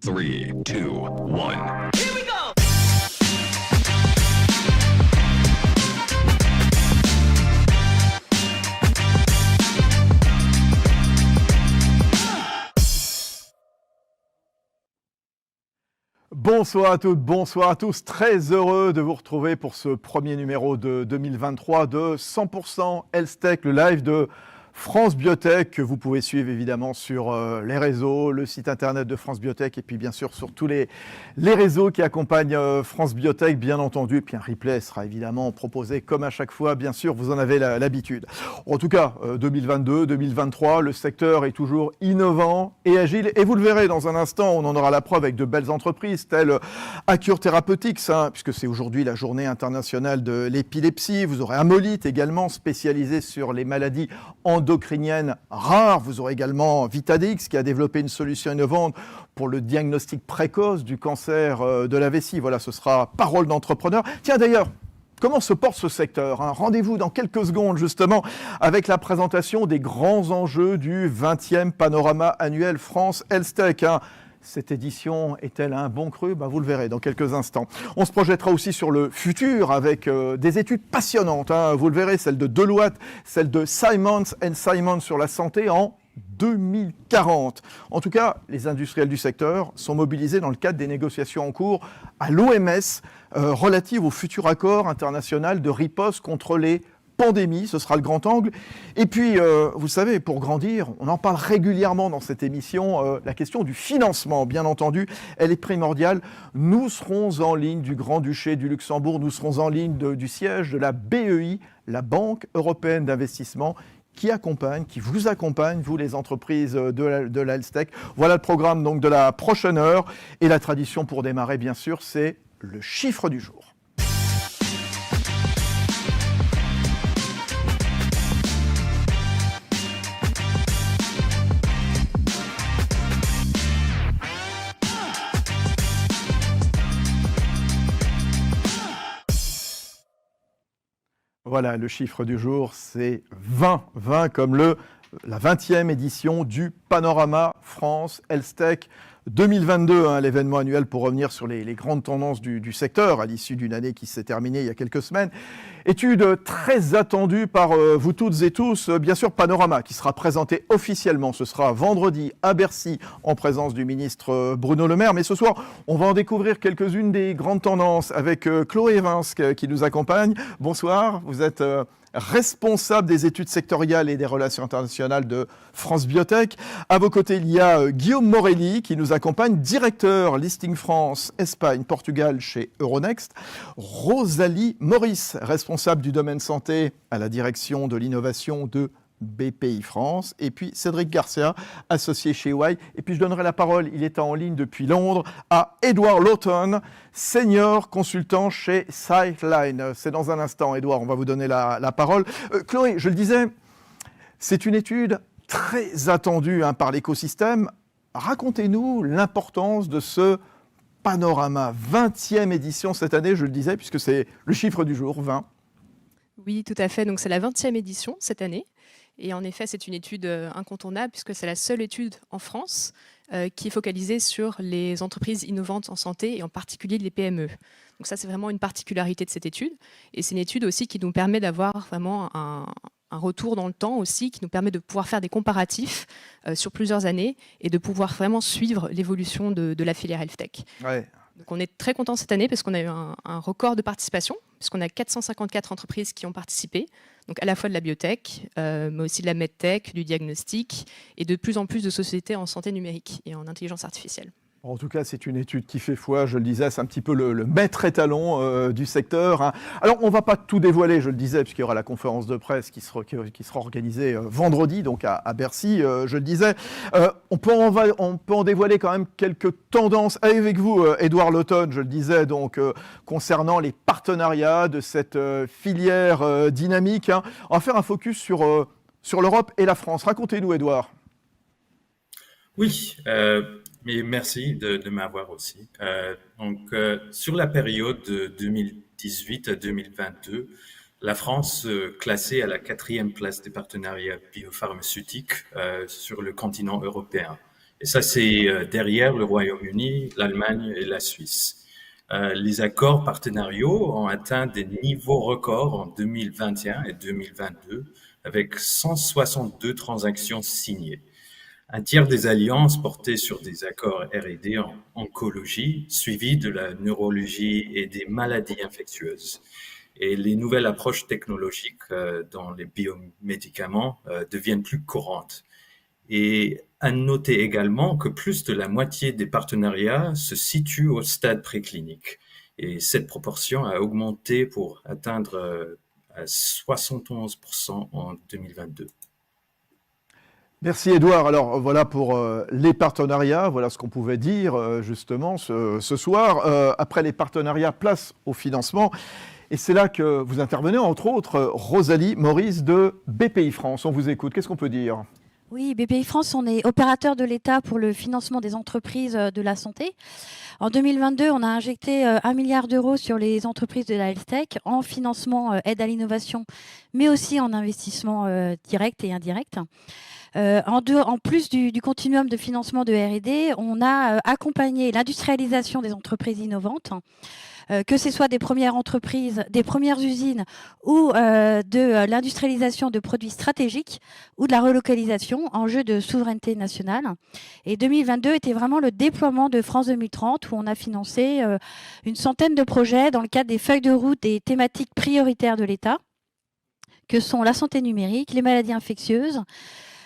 3, 2, 1. Here we go! Bonsoir à toutes, bonsoir à tous. Très heureux de vous retrouver pour ce premier numéro de 2023 de 100% Health Tech, le live de France Biotech que vous pouvez suivre évidemment sur les réseaux, le site internet de France Biotech et puis bien sûr sur tous les réseaux qui accompagnent France Biotech bien entendu. Et puis un replay sera évidemment proposé comme à chaque fois, bien sûr, vous en avez l'habitude. En tout cas, 2022, 2023, le secteur est toujours innovant et agile et vous le verrez dans un instant, on en aura la preuve avec de belles entreprises telles Accure Therapeutics, puisque c'est aujourd'hui la journée internationale de l'épilepsie. Vous aurez Amolite également spécialisé sur les maladies endocriniennes rares. Vous aurez également Vitadix qui a développé une solution innovante pour le diagnostic précoce du cancer de la vessie. Voilà, ce sera parole d'entrepreneur. Tiens d'ailleurs, comment se porte ce secteur, Rendez-vous dans quelques secondes justement avec la présentation des grands enjeux du 20e panorama annuel France Health Tech. Cette édition est-elle un bon cru ? Vous le verrez dans quelques instants. On se projettera aussi sur le futur avec des études passionnantes. Vous le verrez, celle de Deloitte, celle de Simons & Simons sur la santé en 2040. En tout cas, les industriels du secteur sont mobilisés dans le cadre des négociations en cours à l'OMS relatives au futur accord international de riposte contre les pandémie, ce sera le grand angle. Et puis, vous savez, pour grandir, on en parle régulièrement dans cette émission, la question du financement, bien entendu, elle est primordiale. Nous serons en ligne du Grand-Duché du Luxembourg, nous serons en ligne du siège de la BEI, la Banque européenne d'investissement, qui vous accompagne, vous les entreprises de la Health Tech. Voilà le programme donc de la prochaine heure. Et la tradition pour démarrer, bien sûr, c'est le chiffre du jour. Voilà, le chiffre du jour, c'est 20. 20 comme la 20e édition du Panorama France Health Tech 2022, l'événement annuel pour revenir sur les grandes tendances du secteur à l'issue d'une année qui s'est terminée il y a quelques semaines. Étude très attendue par vous toutes et tous, bien sûr Panorama qui sera présenté officiellement, ce sera vendredi à Bercy en présence du ministre Bruno Le Maire. Mais ce soir, on va en découvrir quelques-unes des grandes tendances avec Chloé Evans qui nous accompagne. Bonsoir, vous êtes responsable des études sectorielles et des relations internationales de France Biotech. À vos côtés, il y a Guillaume Morelli qui nous accompagne, directeur Listing France, Espagne, Portugal chez Euronext. Rosalie Maurice, responsable du domaine santé à la direction de l'innovation de BPI France. Et puis Cédric Garcia, associé chez EY. Et puis je donnerai la parole, il est en ligne depuis Londres, à Edward Lawton, senior consultant chez Sightline. C'est dans un instant, Edward, on va vous donner la parole. Chloé, je le disais, c'est une étude très attendue par l'écosystème. Racontez-nous l'importance de ce panorama, 20e édition cette année, je le disais, puisque c'est le chiffre du jour, 20. Oui, tout à fait. Donc c'est la 20e édition cette année. Et en effet, c'est une étude incontournable puisque c'est la seule étude en France qui est focalisée sur les entreprises innovantes en santé et en particulier les PME. Donc ça, c'est vraiment une particularité de cette étude. Et c'est une étude aussi qui nous permet d'avoir vraiment un retour dans le temps aussi, qui nous permet de pouvoir faire des comparatifs sur plusieurs années et de pouvoir vraiment suivre l'évolution de la filière Health Tech. Ouais. Donc on est très content cette année parce qu'on a eu un record de participation, puisqu'on a 454 entreprises qui ont participé, donc à la fois de la biotech, mais aussi de la medtech, du diagnostic et de plus en plus de sociétés en santé numérique et en intelligence artificielle. En tout cas, c'est une étude qui fait foi, je le disais, c'est un petit peu le maître étalon du secteur. Alors, on ne va pas tout dévoiler, je le disais, puisqu'il y aura la conférence de presse qui sera organisée vendredi, donc à Bercy, je le disais. On peut en dévoiler quand même quelques tendances avec vous, Edward Lawton, je le disais, donc concernant les partenariats de cette filière dynamique. On va faire un focus sur l'Europe et la France. Racontez-nous, Edward. Oui, mais merci de m'avoir aussi. Sur la période de 2018 à 2022, la France classée à la 4e place des partenariats biopharmaceutiques sur le continent européen. Et ça, c'est derrière le Royaume-Uni, l'Allemagne et la Suisse. Les accords partenariaux ont atteint des niveaux records en 2021 et 2022, avec 162 transactions signées. Un tiers des alliances portaient sur des accords R&D en oncologie, suivis de la neurologie et des maladies infectieuses. Et les nouvelles approches technologiques dans les biomédicaments deviennent plus courantes. Et à noter également que plus de la moitié des partenariats se situent au stade préclinique. Et cette proportion a augmenté pour atteindre à 71% en 2022. Merci Edouard. Alors voilà pour les partenariats, voilà ce qu'on pouvait dire justement ce soir. Après les partenariats, place au financement. Et c'est là que vous intervenez, entre autres, Rosalie Maurice de BPI France. On vous écoute, qu'est-ce qu'on peut dire ? Oui, BPI France, on est opérateur de l'État pour le financement des entreprises de la santé. En 2022, on a injecté 1 milliard d'euros sur les entreprises de la health tech en financement aide à l'innovation, mais aussi en investissement direct et indirect. En plus du continuum de financement de R&D, on a accompagné l'industrialisation des entreprises innovantes, que ce soit des premières entreprises, des premières usines ou de l'industrialisation de produits stratégiques ou de la relocalisation en jeu de souveraineté nationale. Et 2022 était vraiment le déploiement de France 2030 où on a financé une centaine de projets dans le cadre des feuilles de route des thématiques prioritaires de l'État, que sont la santé numérique, les maladies infectieuses,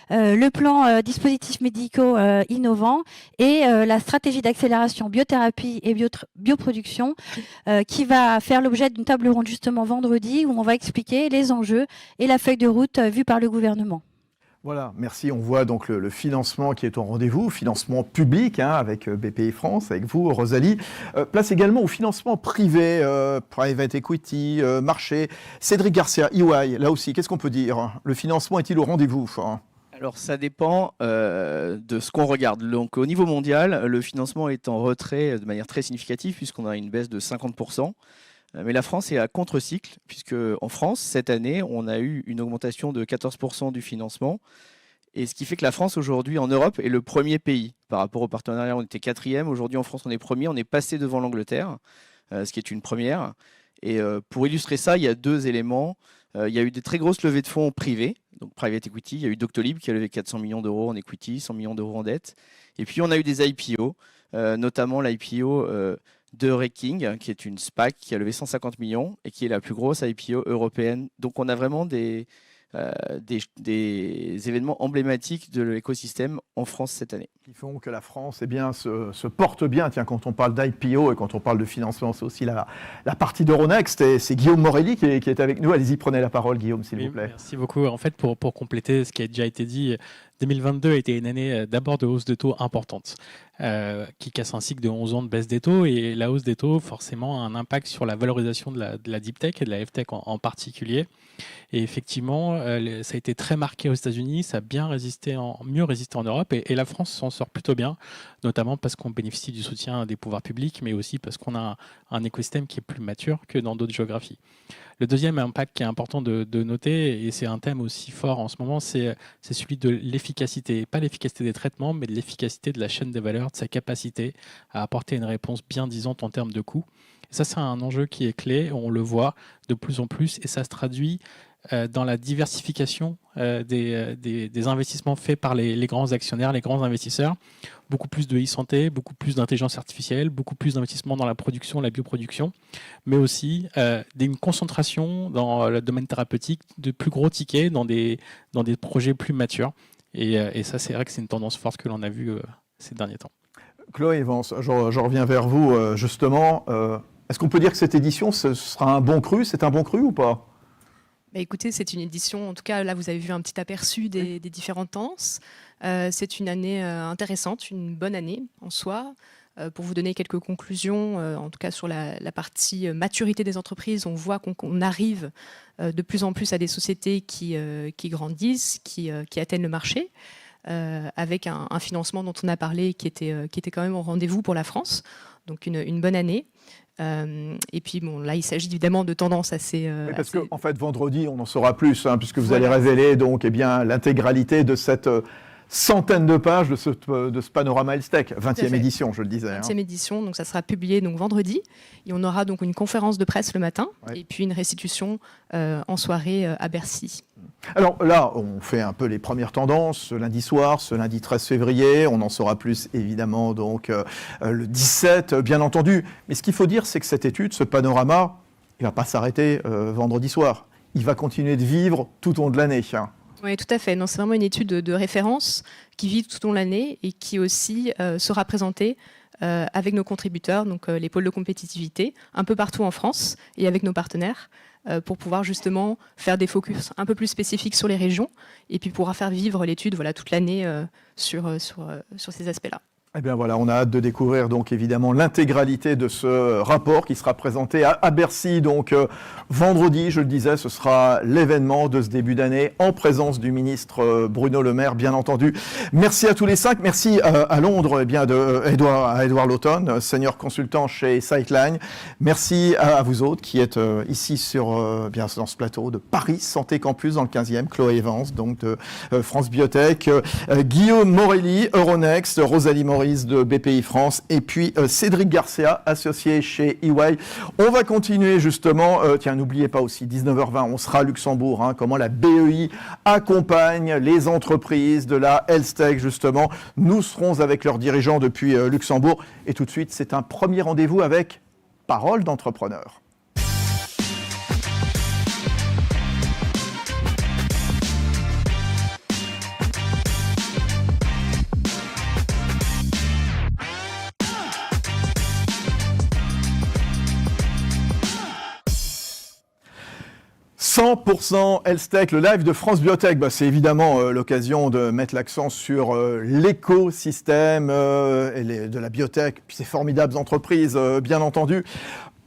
le plan dispositifs médicaux innovants et la stratégie d'accélération biothérapie et bioproduction qui va faire l'objet d'une table ronde justement vendredi où on va expliquer les enjeux et la feuille de route vue par le gouvernement. Voilà, merci. On voit donc le financement qui est au rendez-vous, financement public avec BPI France, avec vous, Rosalie. Place également au financement privé, private equity, marché. Cédric Garcia, EY, là aussi, qu'est-ce qu'on peut dire ? Le financement est-il au rendez-vous ? Alors ça dépend de ce qu'on regarde. Donc au niveau mondial, le financement est en retrait de manière très significative puisqu'on a une baisse de 50%. Mais la France est à contre-cycle puisque en France, cette année, on a eu une augmentation de 14% du financement. Et ce qui fait que la France aujourd'hui en Europe est le premier pays. Par rapport au partenariat, on était 4e. Aujourd'hui en France, on est premier. On est passé devant l'Angleterre, ce qui est une première. Et pour illustrer ça, il y a 2 éléments. Il y a eu des très grosses levées de fonds privées, donc private equity. Il y a eu Doctolib qui a levé 400 millions d'euros en equity, 100 millions d'euros en dette. Et puis on a eu des IPO, notamment l'IPO de Recking, qui est une SPAC qui a levé 150 millions et qui est la plus grosse IPO européenne. Donc on a vraiment des événements emblématiques de l'écosystème en France cette année. Qui font que la France se porte bien. Tiens, quand on parle d'IPO et quand on parle de financement, c'est aussi la partie d'Euronext. Et c'est Guillaume Morelli qui est avec nous. Allez-y, prenez la parole, Guillaume, s'il vous plaît. Merci beaucoup. En fait, pour compléter ce qui a déjà été dit, 2022 a été une année d'abord de hausse de taux importante, qui casse un cycle de 11 ans de baisse des taux. Et la hausse des taux, forcément, a un impact sur la valorisation de la deep tech et de la health tech en particulier. Et effectivement, ça a été très marqué aux États-Unis, ça a mieux résisté en Europe et la France s'en sort plutôt bien, notamment parce qu'on bénéficie du soutien des pouvoirs publics, mais aussi parce qu'on a un écosystème qui est plus mature que dans d'autres géographies. Le deuxième impact qui est important de noter, et c'est un thème aussi fort en ce moment, c'est celui de l'efficacité. Pas l'efficacité des traitements, mais de l'efficacité de la chaîne des valeurs, de sa capacité à apporter une réponse bien disante en termes de coûts. Et ça, c'est un enjeu qui est clé, on le voit de plus en plus, et ça se traduit dans la diversification des investissements faits par les grands actionnaires, les grands investisseurs. Beaucoup plus de e-santé, beaucoup plus d'intelligence artificielle, beaucoup plus d'investissements dans la production, la bioproduction, mais aussi une concentration dans le domaine thérapeutique de plus gros tickets, dans des projets plus matures. Et ça, c'est vrai que c'est une tendance forte que l'on a vue ces derniers temps. Chloé Vance, je reviens vers vous justement. Est-ce qu'on peut dire que cette édition, ce sera un bon cru ? C'est un bon cru ou pas ? Écoutez, c'est une édition, en tout cas là vous avez vu un petit aperçu des différentes tendances. C'est une année intéressante, une bonne année en soi. Pour vous donner quelques conclusions, en tout cas sur la partie maturité des entreprises, on voit qu'on arrive de plus en plus à des sociétés qui grandissent, qui atteignent le marché, avec un financement dont on a parlé qui était quand même au rendez-vous pour la France. Donc une bonne année. Et puis bon, là il s'agit évidemment de tendances assez... Oui, parce qu'en fait vendredi on en saura plus puisque vous allez révéler donc l'intégralité de cette centaines de pages de ce panorama Health Tech, 20e fait. édition, je le disais. 20e édition, donc ça sera publié donc vendredi. Et on aura donc une conférence de presse le matin Ouais. et puis une restitution en soirée à Bercy. Alors là, on fait un peu les premières tendances, ce lundi soir, ce lundi 13 février, on en saura plus évidemment donc le 17, bien entendu. Mais ce qu'il faut dire, c'est que cette étude, ce panorama, il ne va pas s'arrêter vendredi soir. Il va continuer de vivre tout au long de l'année. Oui, tout à fait. Non, c'est vraiment une étude de référence qui vit tout au long de l'année et qui aussi sera présentée avec nos contributeurs, donc les pôles de compétitivité, un peu partout en France et avec nos partenaires, pour pouvoir justement faire des focus un peu plus spécifiques sur les régions et puis pouvoir faire vivre l'étude toute l'année sur ces aspects-là. Eh bien voilà, on a hâte de découvrir donc évidemment l'intégralité de ce rapport qui sera présenté à Bercy. Donc vendredi, je le disais, ce sera l'événement de ce début d'année en présence du ministre Bruno Le Maire, bien entendu. Merci à tous les 5. Merci à Londres, à Edouard Lawton, senior consultant chez Sightline. Merci à vous autres qui êtes ici dans ce plateau de Paris Santé Campus dans le 15e, Chloé Evans, donc de France Biotech, Guillaume Morelli, Euronext, Rosalie Maurice de BPI France et puis Cédric Garcia, associé chez EY. On va continuer justement, n'oubliez pas aussi, 19h20, on sera à Luxembourg, comment la BEI accompagne les entreprises de la Health Tech justement. Nous serons avec leurs dirigeants depuis Luxembourg et tout de suite, c'est un premier rendez-vous avec Parole d'entrepreneur. « 100% Health Tech », le live de France Biotech, c'est évidemment l'occasion de mettre l'accent sur l'écosystème de la biotech, puis ces formidables entreprises, bien entendu.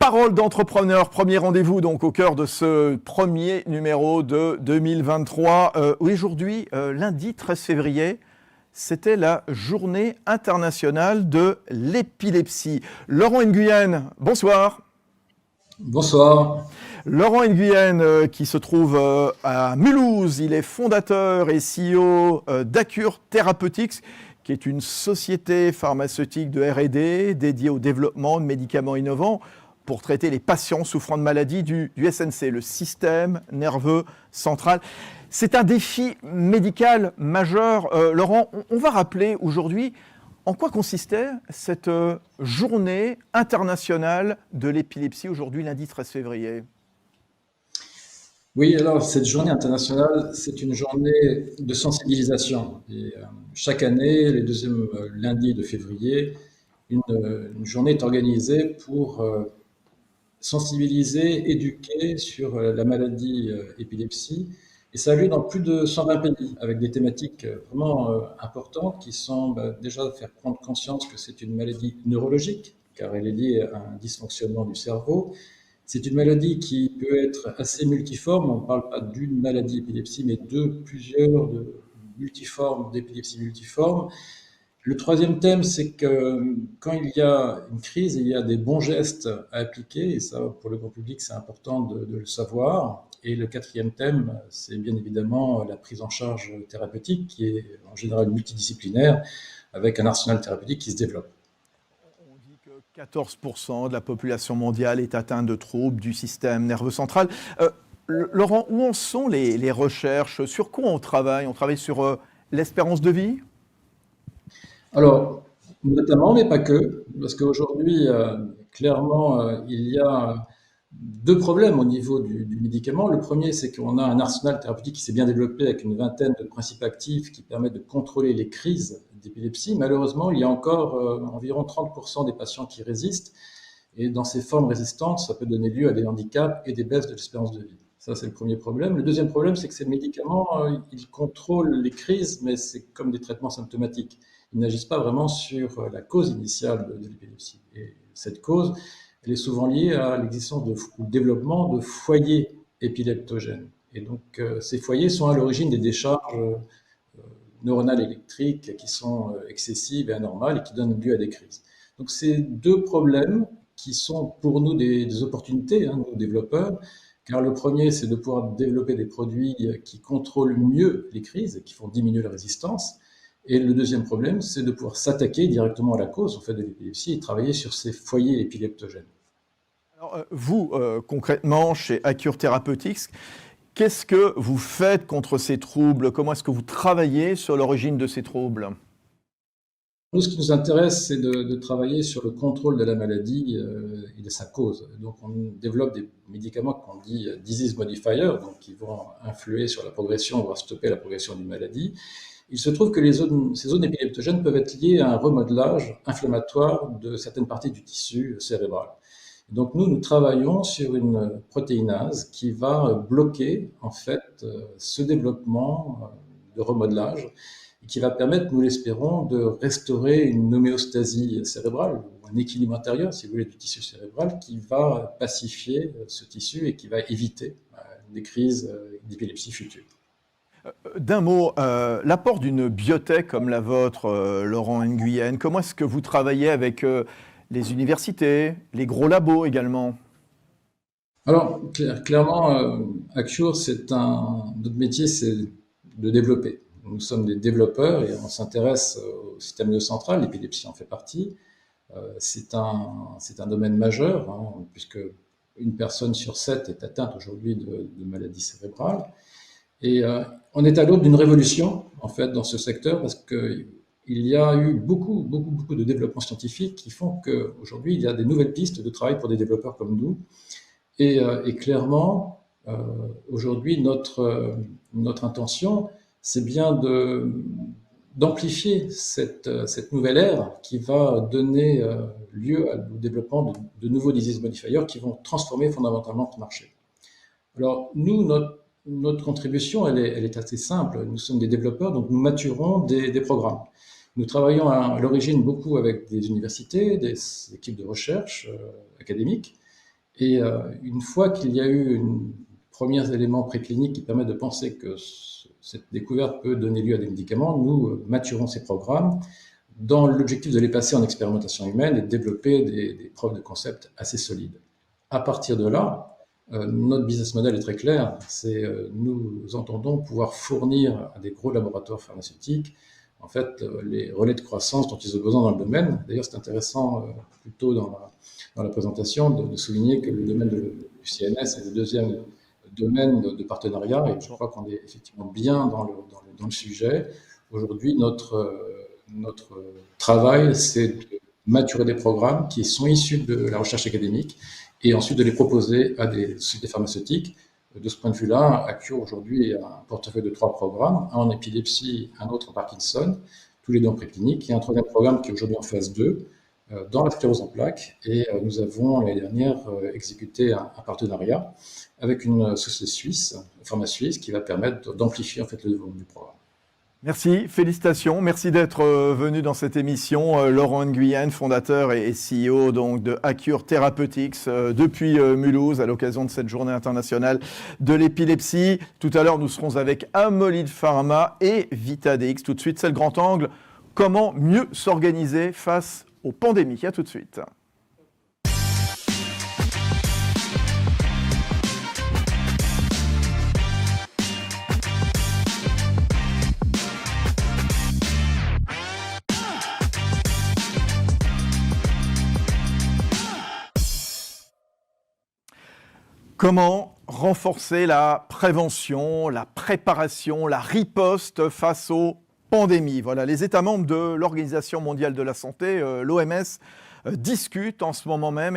Parole d'entrepreneur, premier rendez-vous donc au cœur de ce premier numéro de 2023. Aujourd'hui, lundi 13 février, c'était la journée internationale de l'épilepsie. Laurent Nguyen, bonsoir. Bonsoir. Laurent Nguyen, qui se trouve à Mulhouse, il est fondateur et CEO d'Accure Therapeutics, qui est une société pharmaceutique de R&D dédiée au développement de médicaments innovants pour traiter les patients souffrant de maladies du SNC, le système nerveux central. C'est un défi médical majeur. Laurent, on va rappeler aujourd'hui en quoi consistait cette journée internationale de l'épilepsie, aujourd'hui lundi 13 février. Oui, alors cette journée internationale, c'est une journée de sensibilisation. Et, chaque année, les deuxièmes lundis de février, une journée est organisée pour sensibiliser, éduquer sur la maladie épilepsie. Et ça a lieu dans plus de 120 pays, avec des thématiques vraiment importantes qui sont déjà faire prendre conscience que c'est une maladie neurologique, car elle est liée à un dysfonctionnement du cerveau. C'est une maladie qui peut être assez multiforme. On ne parle pas d'une maladie épilepsie, mais de plusieurs multiformes d'épilepsie multiforme. Le troisième thème, c'est que quand il y a une crise, il y a des bons gestes à appliquer, et ça, pour le grand public, c'est important de le savoir. Et le quatrième thème, c'est bien évidemment la prise en charge thérapeutique, qui est en général multidisciplinaire, avec un arsenal thérapeutique qui se développe. 14% de la population mondiale est atteinte de troubles du système nerveux central. Laurent, où en sont les recherches? Sur quoi on travaille? On travaille sur l'espérance de vie? Alors, notamment, mais pas que, parce qu'aujourd'hui, clairement, il y a deux problèmes au niveau du médicament. Le premier, c'est qu'on a un arsenal thérapeutique qui s'est bien développé avec une vingtaine de principes actifs qui permettent de contrôler les crises d'épilepsie. Malheureusement, il y a encore environ 30% des patients qui résistent. Et dans ces formes résistantes, ça peut donner lieu à des handicaps et des baisses de l'espérance de vie. Ça, c'est le premier problème. Le deuxième problème, c'est que ces médicaments, ils contrôlent les crises, mais c'est comme des traitements symptomatiques. Ils n'agissent pas vraiment sur la cause initiale de l'épilepsie. Et cette cause, elle est souvent liée à l'existence ou le développement de foyers épileptogènes. Et donc, ces foyers sont à l'origine des décharges neuronales électriques qui sont excessives et anormales et qui donnent lieu à des crises. Donc, c'est deux problèmes qui sont pour nous des opportunités, nous développeurs, car le premier, c'est de pouvoir développer des produits qui contrôlent mieux les crises et qui font diminuer la résistance. Et le deuxième problème, c'est de pouvoir s'attaquer directement à la cause en fait, de l'épilepsie et travailler sur ces foyers épileptogènes. Alors, vous, concrètement, chez Accure Therapeutics, qu'est-ce que vous faites contre ces troubles? Comment est-ce que vous travaillez sur l'origine de ces troubles? Nous, ce qui nous intéresse, c'est de travailler sur le contrôle de la maladie et de sa cause. Donc, on développe des médicaments qu'on dit disease modifiers, donc qui vont influer sur la progression, voire stopper la progression d'une maladie. Il se trouve que ces zones épileptogènes peuvent être liées à un remodelage inflammatoire de certaines parties du tissu cérébral. Donc, nous travaillons sur une protéinase qui va bloquer, en fait, ce développement de remodelage et qui va permettre, nous l'espérons, de restaurer une homéostasie cérébrale, ou un équilibre intérieur, si vous voulez, du tissu cérébral, qui va pacifier ce tissu et qui va éviter des crises d'épilepsie futures. D'un mot, l'apport d'une biotech comme la vôtre, Laurent Nguyen, comment est-ce que vous travaillez avec les universités, les gros labos également? Alors, clairement, Accure, notre métier, c'est de développer. Nous sommes des développeurs et on s'intéresse au système nerveux central, l'épilepsie en fait partie. C'est un domaine majeur, hein, puisque une personne sur 7 est atteinte aujourd'hui de maladies cérébrales. Et on est à l'aube d'une révolution, en fait, dans ce secteur, parce qu'il y a eu beaucoup de développements scientifiques qui font qu'aujourd'hui, il y a des nouvelles pistes de travail pour des développeurs comme nous. Et clairement, aujourd'hui, notre intention, c'est bien d'amplifier cette nouvelle ère qui va donner lieu au développement de nouveaux disease modifiers qui vont transformer fondamentalement le marché. Alors, nous, notre contribution, elle est assez simple. Nous sommes des développeurs, donc nous maturons des programmes. Nous travaillons à l'origine beaucoup avec des universités, des équipes de recherche académiques. Et une fois qu'il y a eu un premier élément préclinique qui permet de penser que cette découverte peut donner lieu à des médicaments, nous maturons ces programmes dans l'objectif de les passer en expérimentation humaine et de développer des preuves de concept assez solides. À partir de là, notre business model est très clair. Nous entendons pouvoir fournir à des gros laboratoires pharmaceutiques en fait, les relais de croissance dont ils ont besoin dans le domaine. D'ailleurs, c'est intéressant, plutôt dans la présentation, de souligner que le domaine du CNS est le deuxième domaine de partenariat, et je crois qu'on est effectivement bien dans le sujet. Aujourd'hui, notre travail, c'est de maturer des programmes qui sont issus de la recherche académique et ensuite de les proposer à des sociétés pharmaceutiques. De ce point de vue-là, Accure aujourd'hui a un portefeuille de 3 programmes, un en épilepsie, un autre en Parkinson, tous les deux en préclinique, et un troisième programme qui est aujourd'hui en phase 2, dans la sclérose en plaques. Et nous avons l'année dernière exécuté un partenariat avec une société suisse, Pharma Suisse, qui va permettre d'amplifier en fait le développement du programme. Merci, félicitations. Merci d'être venu dans cette émission. Laurent Nguyen, fondateur et CEO donc, de Accure Therapeutics depuis Mulhouse à l'occasion de cette journée internationale de l'épilepsie. Tout à l'heure, nous serons avec Amolid Pharma et Vitadix. Tout de suite, c'est le grand angle. Comment mieux s'organiser face aux pandémies? À tout de suite. Comment renforcer la prévention, la préparation, la riposte face aux pandémies? Voilà, les États membres de l'Organisation mondiale de la santé, l'OMS, discutent en ce moment même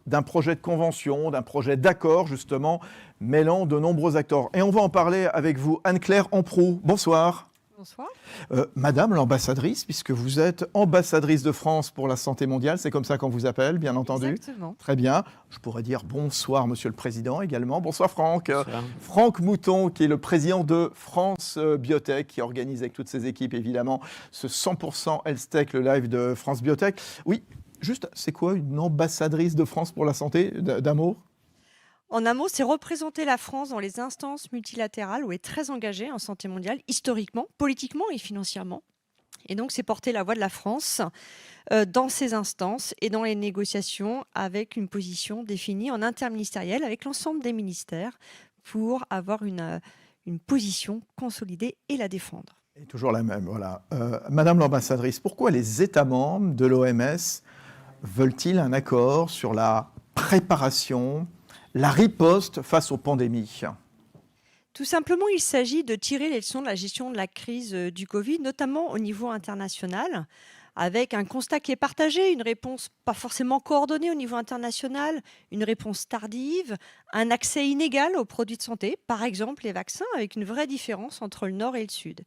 d'un projet de convention, d'un projet d'accord justement, mêlant de nombreux acteurs. Et on va en parler avec vous, Anne-Claire Amproux. Bonsoir. Bonsoir. Madame l'ambassadrice, puisque vous êtes ambassadrice de France pour la santé mondiale, c'est comme ça qu'on vous appelle, bien entendu. Exactement. Très bien. Je pourrais dire bonsoir, Monsieur le Président, également. Bonsoir, Franck. Bonsoir. Franck Mouton, qui est le président de France Biotech, qui organise avec toutes ses équipes, évidemment, ce 100% Health Tech, le live de France Biotech. Oui, juste, c'est quoi une ambassadrice de France pour la santé, d'un mot? En un mot, c'est représenter la France dans les instances multilatérales où elle est très engagée en santé mondiale, historiquement, politiquement et financièrement. Et donc, c'est porter la voix de la France dans ces instances et dans les négociations avec une position définie en interministériel avec l'ensemble des ministères pour avoir une position consolidée et la défendre. Et toujours la même, voilà. Madame l'ambassadrice, pourquoi les États membres de l'OMS veulent-ils un accord sur la préparation, la riposte face aux pandémies ? Tout simplement, il s'agit de tirer les leçons de la gestion de la crise du Covid, notamment au niveau international, avec un constat qui est partagé, une réponse pas forcément coordonnée au niveau international, une réponse tardive, un accès inégal aux produits de santé, par exemple les vaccins, avec une vraie différence entre le Nord et le Sud.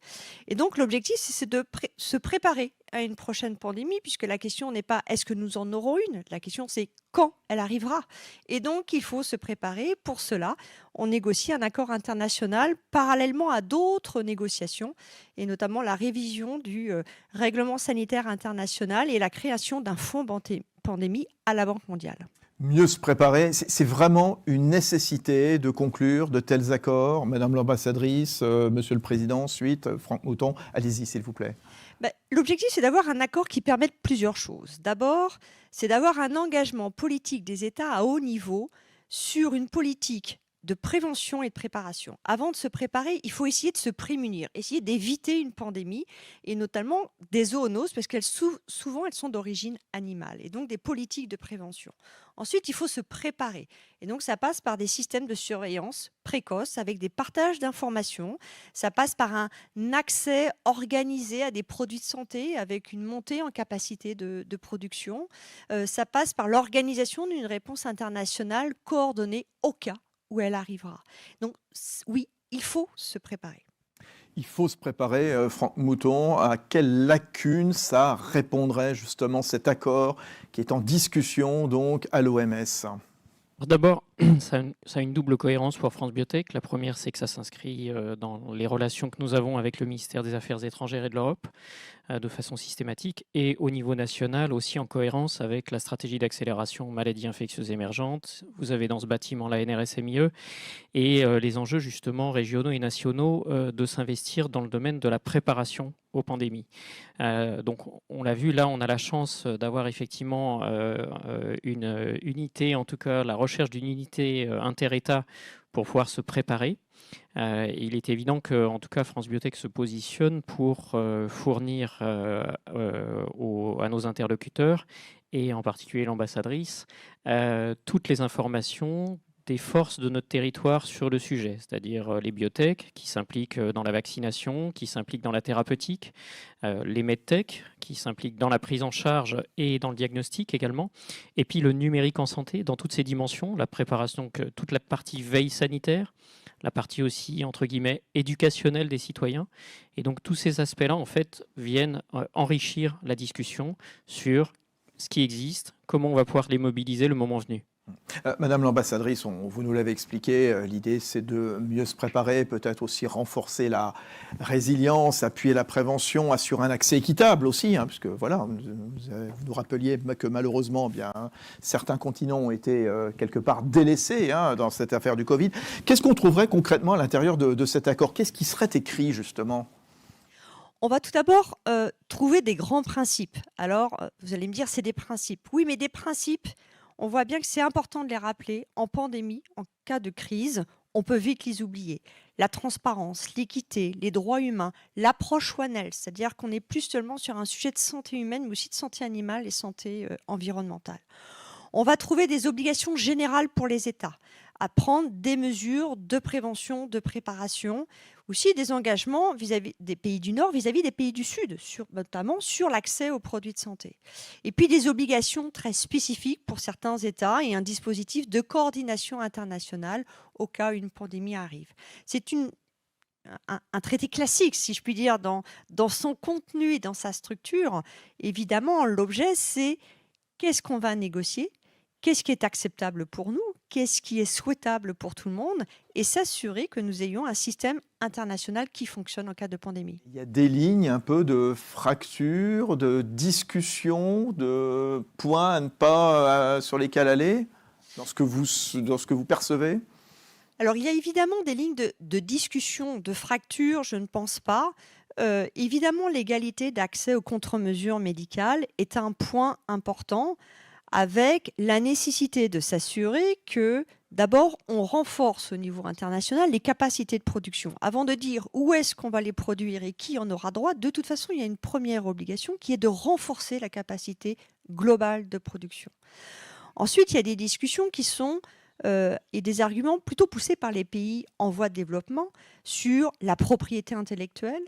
Et donc l'objectif, c'est de se préparer à une prochaine pandémie, puisque la question n'est pas est-ce que nous en aurons une, la question c'est quand elle arrivera. Et donc il faut se préparer. Pour cela, on négocie un accord international parallèlement à d'autres négociations, et notamment la révision du règlement sanitaire international et la création d'un fonds pandémie à la Banque mondiale. Mieux se préparer, c'est vraiment une nécessité de conclure de tels accords. Madame l'ambassadrice, Monsieur le Président, ensuite, Franck Mouton, allez-y s'il vous plaît. L'objectif, c'est d'avoir un accord qui permette plusieurs choses. D'abord, c'est d'avoir un engagement politique des États à haut niveau sur une politique de prévention et de préparation. Avant de se préparer, il faut essayer de se prémunir, essayer d'éviter une pandémie, et notamment des zoonoses, parce qu'elles souvent elles sont d'origine animale, et donc des politiques de prévention. Ensuite, il faut se préparer, et donc ça passe par des systèmes de surveillance précoce avec des partages d'informations, ça passe par un accès organisé à des produits de santé avec une montée en capacité de production, ça passe par l'organisation d'une réponse internationale coordonnée au cas où elle arrivera. Donc oui, il faut se préparer. Il faut se préparer, Franck Mouton. À quelle lacune ça répondrait justement cet accord qui est en discussion donc à l'OMS ? D'abord, ça a une double cohérence pour France Biotech. La première, c'est que ça s'inscrit dans les relations que nous avons avec le ministère des Affaires étrangères et de l'Europe de façon systématique, et au niveau national aussi en cohérence avec la stratégie d'accélération maladies infectieuses émergentes. Vous avez dans ce bâtiment la NRSMIE et les enjeux justement régionaux et nationaux de s'investir dans le domaine de la préparation aux pandémies. Donc on l'a vu, là on a la chance d'avoir effectivement une unité, en tout cas la recherche d'une unité inter-État pour pouvoir se préparer. Il est évident que, en tout cas, France Biotech se positionne pour fournir à nos interlocuteurs, et en particulier l'ambassadrice, toutes les informations des forces de notre territoire sur le sujet, c'est-à-dire les biotech qui s'impliquent dans la vaccination, qui s'impliquent dans la thérapeutique, les medtech qui s'impliquent dans la prise en charge et dans le diagnostic également, et puis le numérique en santé dans toutes ses dimensions, la préparation, toute la partie veille sanitaire, la partie aussi, entre guillemets, éducationnelle des citoyens. Et donc tous ces aspects-là, en fait, viennent enrichir la discussion sur ce qui existe, comment on va pouvoir les mobiliser le moment venu. Madame l'ambassadrice, vous nous l'avez expliqué, l'idée c'est de mieux se préparer, peut-être aussi renforcer la résilience, appuyer la prévention, assurer un accès équitable aussi, puisque voilà, vous nous rappeliez que malheureusement, certains continents ont été quelque part délaissés dans cette affaire du Covid. Qu'est-ce qu'on trouverait concrètement à l'intérieur de cet accord ? Qu'est-ce qui serait écrit justement ? On va tout d'abord trouver des grands principes. Alors, vous allez me dire, c'est des principes. Oui, mais des principes, on voit bien que c'est important de les rappeler. En pandémie, en cas de crise, on peut vite les oublier. La transparence, l'équité, les droits humains, l'approche One Health, c'est-à-dire qu'on n'est plus seulement sur un sujet de santé humaine, mais aussi de santé animale et santé environnementale. On va trouver des obligations générales pour les États, à prendre des mesures de prévention, de préparation, aussi des engagements vis-à-vis des pays du Nord, vis-à-vis des pays du Sud, notamment sur l'accès aux produits de santé. Et puis des obligations très spécifiques pour certains États et un dispositif de coordination internationale au cas où une pandémie arrive. C'est un traité classique, si je puis dire, dans son contenu et dans sa structure. Évidemment, l'objet, c'est qu'est-ce qu'on va négocier ? Qu'est-ce qui est acceptable pour nous? Qu'est-ce qui est souhaitable pour tout le monde? Et s'assurer que nous ayons un système international qui fonctionne en cas de pandémie. Il y a des lignes un peu de fracture, de discussion, de points à ne pas sur lesquels aller dans ce que vous percevez? Alors, il y a évidemment des lignes de discussion, de fracture, je ne pense pas. Évidemment, l'égalité d'accès aux contre-mesures médicales est un point important. avec la nécessité de s'assurer que, d'abord, on renforce au niveau international les capacités de production. Avant de dire où est-ce qu'on va les produire et qui en aura droit, de toute façon, il y a une première obligation qui est de renforcer la capacité globale de production. Ensuite, il y a des discussions qui sont et des arguments plutôt poussés par les pays en voie de développement sur la propriété intellectuelle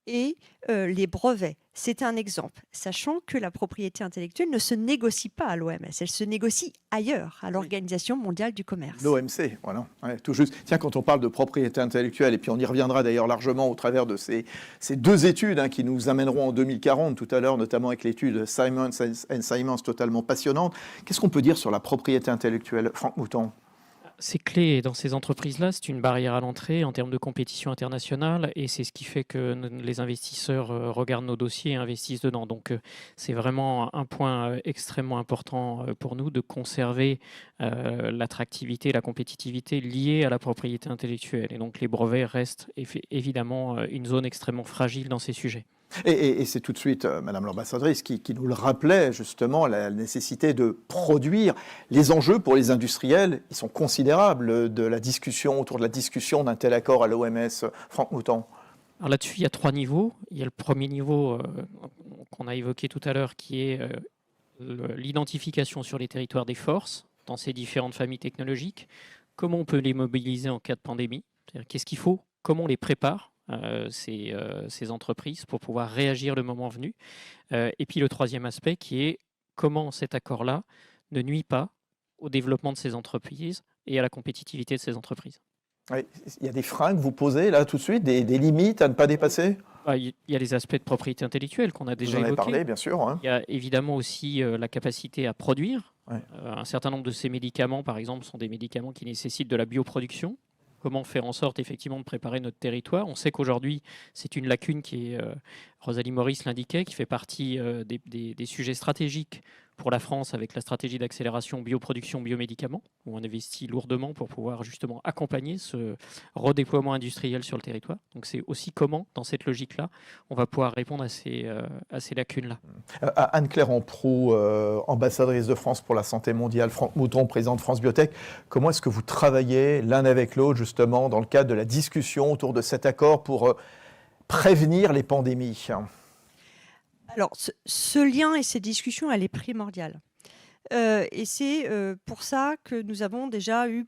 et les brevets. C'est un exemple, sachant que la propriété intellectuelle ne se négocie pas à l'OMS, elle se négocie ailleurs, à l'Organisation mondiale du commerce. L'OMC, voilà, ouais, tout juste. Tiens, quand on parle de propriété intellectuelle, et puis on y reviendra d'ailleurs largement au travers de ces deux études qui nous amèneront en 2040 tout à l'heure, notamment avec l'étude Simons & Simons, totalement passionnante. Qu'est-ce qu'on peut dire sur la propriété intellectuelle, Franck Mouton ? C'est clé dans ces entreprises-là, c'est une barrière à l'entrée en termes de compétition internationale et c'est ce qui fait que les investisseurs regardent nos dossiers et investissent dedans. Donc c'est vraiment un point extrêmement important pour nous de conserver l'attractivité, la compétitivité liée à la propriété intellectuelle. Et donc les brevets restent évidemment une zone extrêmement fragile dans ces sujets. Et c'est tout de suite, Madame l'ambassadrice, qui nous le rappelait justement, la nécessité de produire. Les enjeux pour les industriels, ils sont considérables de la discussion, autour de la discussion d'un tel accord à l'OMS. Franck Mouton. Alors là-dessus, il y a 3 niveaux. Il y a le premier niveau qu'on a évoqué tout à l'heure, qui est l'identification sur les territoires des forces dans ces différentes familles technologiques. Comment on peut les mobiliser en cas de pandémie ? C'est-à-dire, qu'est-ce qu'il faut ? Comment on les prépare ? Ces entreprises pour pouvoir réagir le moment venu. Et puis le troisième aspect qui est comment cet accord-là ne nuit pas au développement de ces entreprises et à la compétitivité de ces entreprises. Oui, il y a des freins que vous posez là tout de suite, des limites à ne pas dépasser ? Il y a les aspects de propriété intellectuelle qu'on a déjà évoqués. Vous en avez parlé, évoqués. bien sûr. Hein. Il y a évidemment aussi la capacité à produire. Ouais. Un certain nombre de ces médicaments, par exemple, sont des médicaments qui nécessitent de la bioproduction. Comment faire en sorte effectivement de préparer notre territoire. On sait qu'aujourd'hui, c'est une lacune qui est, Rosalie Maurice l'indiquait, qui fait partie des sujets stratégiques pour la France avec la stratégie d'accélération bioproduction biomédicaments, où on investit lourdement pour pouvoir justement accompagner ce redéploiement industriel sur le territoire. Donc c'est aussi comment, dans cette logique-là, on va pouvoir répondre à ces lacunes-là. Anne-Claire Amproux, ambassadrice de France pour la santé mondiale, Franck Mouton, président de France Biotech, comment est-ce que vous travaillez l'un avec l'autre justement dans le cadre de la discussion autour de cet accord pour prévenir les pandémies ? Alors, ce lien et cette discussion, elle est primordiale. Et c'est pour ça que nous avons déjà eu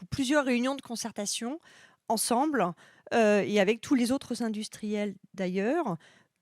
plusieurs réunions de concertation ensemble et avec tous les autres industriels d'ailleurs,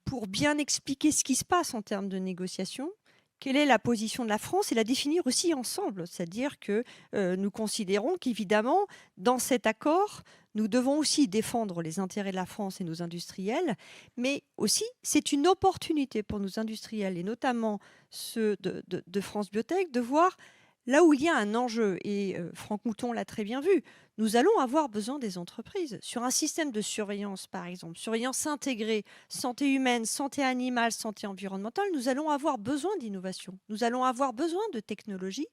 pour bien expliquer ce qui se passe en termes de négociations, quelle est la position de la France et la définir aussi ensemble. C'est-à-dire que nous considérons qu'évidemment, dans cet accord, nous devons aussi défendre les intérêts de la France et nos industriels, mais aussi c'est une opportunité pour nos industriels, et notamment ceux de France Biotech, de voir là où il y a un enjeu. Et Franck Mouton l'a très bien vu, nous allons avoir besoin des entreprises. Sur un système de surveillance, par exemple, surveillance intégrée, santé humaine, santé animale, santé environnementale, nous allons avoir besoin d'innovation. Nous allons avoir besoin de technologie.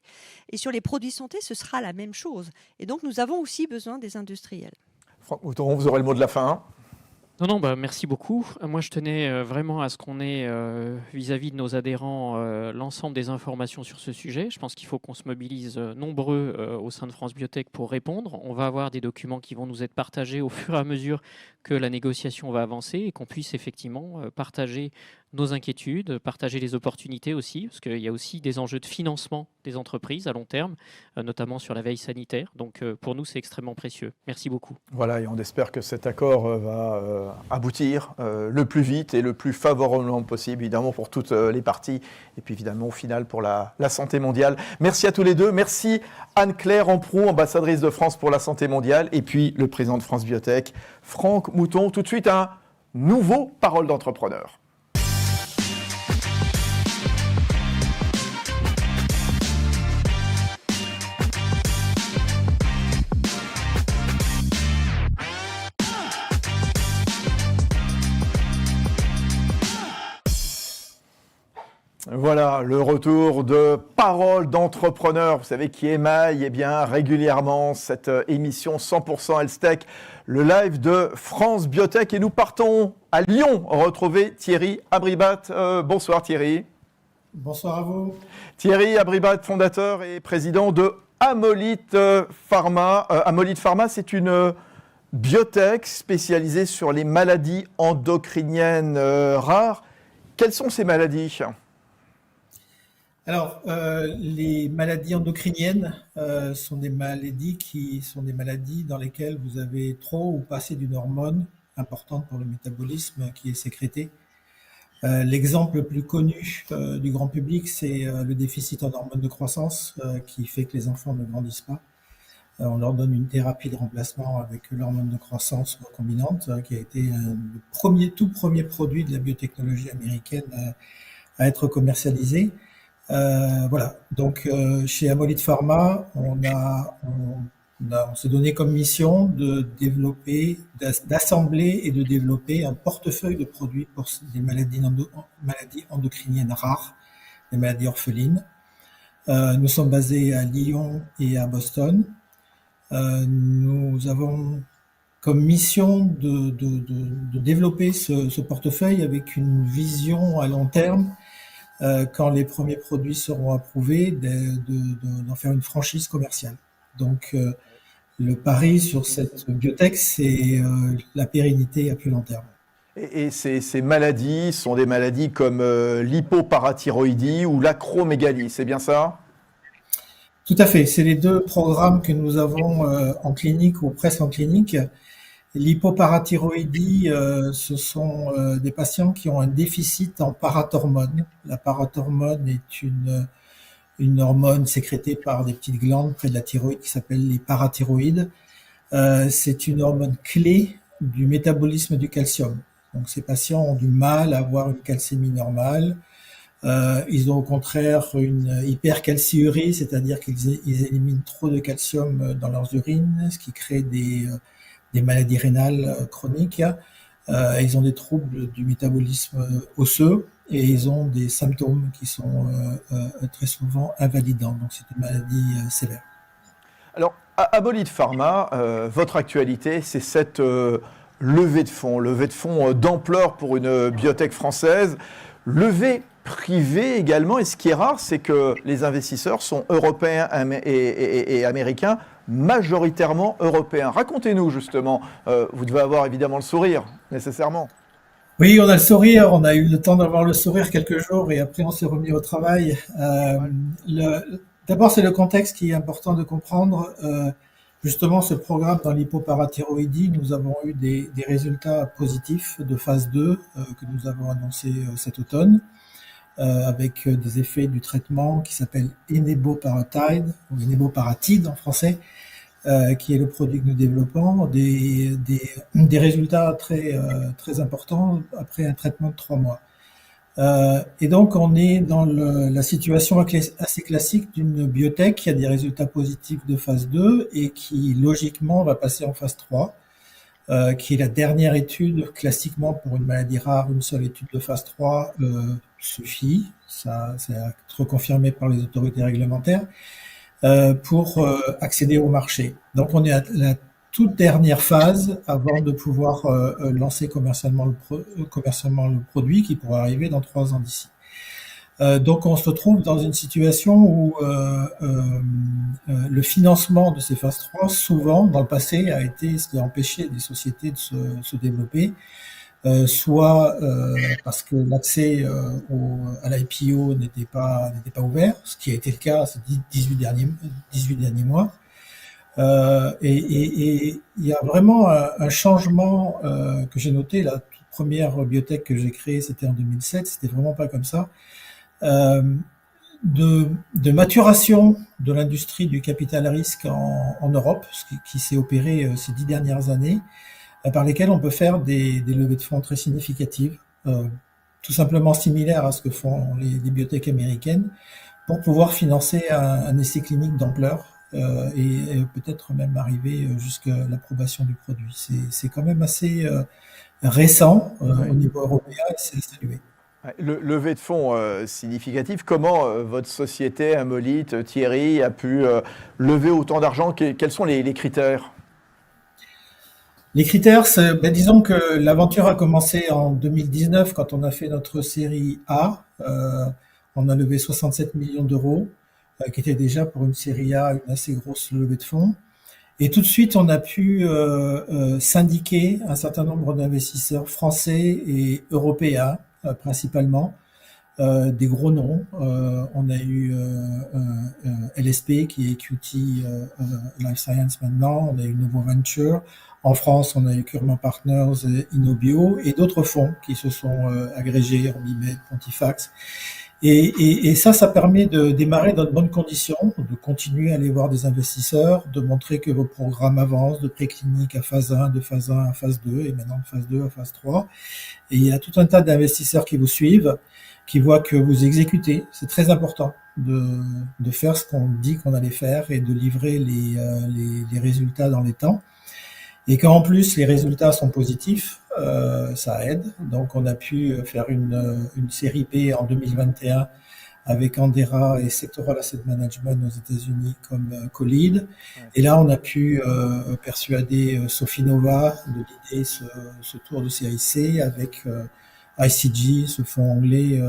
Et sur les produits santé, ce sera la même chose. Et donc, nous avons aussi besoin des industriels. Franck Mouton, vous aurez le mot de la fin. Non, merci beaucoup. Moi, je tenais vraiment à ce qu'on ait vis-à-vis de nos adhérents l'ensemble des informations sur ce sujet. Je pense qu'il faut qu'on se mobilise nombreux au sein de France Biotech pour répondre. On va avoir des documents qui vont nous être partagés au fur et à mesure que la négociation va avancer et qu'on puisse effectivement partager nos inquiétudes, partager les opportunités aussi, parce qu'il y a aussi des enjeux de financement des entreprises à long terme, notamment sur la veille sanitaire. Donc pour nous, c'est extrêmement précieux. Merci beaucoup. Voilà, et on espère que cet accord va aboutir le plus vite et le plus favorablement possible, évidemment, pour toutes les parties, et puis évidemment, au final, pour la santé mondiale. Merci à tous les deux. Merci Anne-Claire Amproux, ambassadrice de France pour la santé mondiale, et puis le président de France Biotech, Franck Mouton. Tout de suite, un nouveau Parole d'entrepreneur. Voilà, le retour de Parole d'entrepreneur, vous savez, qui émaille régulièrement cette émission 100% Health Tech, le live de France Biotech. Et nous partons à Lyon retrouver Thierry Abribat. Bonsoir Thierry. Bonsoir à vous. Thierry Abribat, fondateur et président de Amolyt Pharma. Amolyt Pharma, c'est une biotech spécialisée sur les maladies endocriniennes rares. Quelles sont ces maladies ? Alors, les maladies endocriniennes sont des maladies dans lesquelles vous avez trop ou pas assez d'une hormone importante pour le métabolisme qui est sécrétée. L'exemple le plus connu du grand public, c'est le déficit en hormones de croissance qui fait que les enfants ne grandissent pas. On leur donne une thérapie de remplacement avec l'hormone de croissance recombinante, qui a été le tout premier produit de la biotechnologie américaine à être commercialisé. Voilà. Donc, chez Amolyt Pharma, on s'est donné comme mission de développer, d'assembler et de développer un portefeuille de produits pour des maladies endocriniennes rares, des maladies orphelines. Nous sommes basés à Lyon et à Boston. Nous avons comme mission de développer ce portefeuille avec une vision à long terme, quand les premiers produits seront approuvés, d'en faire une franchise commerciale. Donc, le pari sur cette biotech, c'est la pérennité à plus long terme. Et ces maladies sont des maladies comme l'hypoparathyroïdie ou l'acromégalie, c'est bien ça ? Tout à fait. C'est les deux programmes que nous avons en clinique ou presque en clinique. L'hypoparathyroïdie, ce sont des patients qui ont un déficit en parathormone. La parathormone est une hormone sécrétée par des petites glandes près de la thyroïde qui s'appellent les parathyroïdes. C'est une hormone clé du métabolisme du calcium. Donc ces patients ont du mal à avoir une calcémie normale. Ils ont au contraire une hypercalciurie, c'est-à-dire qu'ils éliminent trop de calcium dans leurs urines, ce qui crée des maladies rénales chroniques. Ils ont des troubles du métabolisme osseux et ils ont des symptômes qui sont très souvent invalidants. Donc c'est une maladie sévère. Alors, à Amolyt Pharma, votre actualité, c'est cette levée de fonds d'ampleur pour une biotech française, levée privée également. Et ce qui est rare, c'est que les investisseurs sont européens et américains, majoritairement européens. Racontez-nous justement, vous devez avoir évidemment le sourire, nécessairement. Oui, on a le sourire, on a eu le temps d'avoir le sourire quelques jours et après on s'est remis au travail. D'abord, c'est le contexte qui est important de comprendre. Justement, ce programme dans l'hypoparathyroïdie, nous avons eu des résultats positifs de phase 2 que nous avons annoncés cet automne, avec des effets du traitement qui s'appelle Eneboparatide, ou Eneboparatide en français, qui est le produit que nous développons, des résultats très importants après un traitement de 3 mois. Et donc, on est dans la situation assez classique d'une biotech qui a des résultats positifs de phase 2 et qui, logiquement, va passer en phase 3, qui est la dernière étude. Classiquement, pour une maladie rare, une seule étude de phase 3 suffit. Ça a été confirmé par les autorités réglementaires pour accéder au marché. Donc, on est à la toute dernière phase avant de pouvoir lancer commercialement le produit qui pourra arriver dans 3 ans d'ici. Donc on se trouve dans une situation où le financement de ces phases 3, souvent dans le passé, a été ce qui a empêché des sociétés de se développer, soit parce que l'accès à l'IPO n'était pas ouvert, ce qui a été le cas ces 18 derniers mois. Et il y a vraiment un changement que j'ai noté. La toute première biotech que j'ai créée, c'était en 2007. C'était vraiment pas comme ça. De maturation de l'industrie du capital risque en Europe, qui s'est opéré ces 10 dernières années, par lesquelles on peut faire des levées de fonds très significatives, tout simplement similaires à ce que font les biotech américaines, pour pouvoir financer un essai clinique d'ampleur. Et peut-être même arriver jusqu'à l'approbation du produit. C'est quand même assez récent au niveau européen et c'est salué. Levée de fonds significative. Comment votre société, Amolyt, Thierry, a pu lever autant d'argent? Quels sont les critères? Les critères, disons que l'aventure a commencé en 2019 quand on a fait notre série A. On a levé 67 millions d'euros, qui était déjà pour une série A une assez grosse levée de fonds. Et tout de suite, on a pu syndiquer un certain nombre d'investisseurs français et européens, principalement, des gros noms. On a eu LSP, qui est QT Life Science maintenant. On a eu Novo Venture. En France, on a eu Curman Partners, Inobio, et d'autres fonds qui se sont agrégés, Orbimed, Pontifax. Et ça permet de démarrer dans de bonnes conditions, de continuer à aller voir des investisseurs, de montrer que vos programmes avancent de préclinique à phase 1, de phase 1 à phase 2, et maintenant de phase 2 à phase 3. Et il y a tout un tas d'investisseurs qui vous suivent, qui voient que vous exécutez. C'est très important de faire ce qu'on dit qu'on allait faire et de livrer les résultats dans les temps. Et quand en plus les résultats sont positifs, ça aide. Donc on a pu faire une série B en 2021 avec Andera et Sectoral Asset Management aux États-Unis comme co-lead. Et là, on a pu persuader Sofinova de l'idée ce tour de série C avec ICG, ce fonds anglais,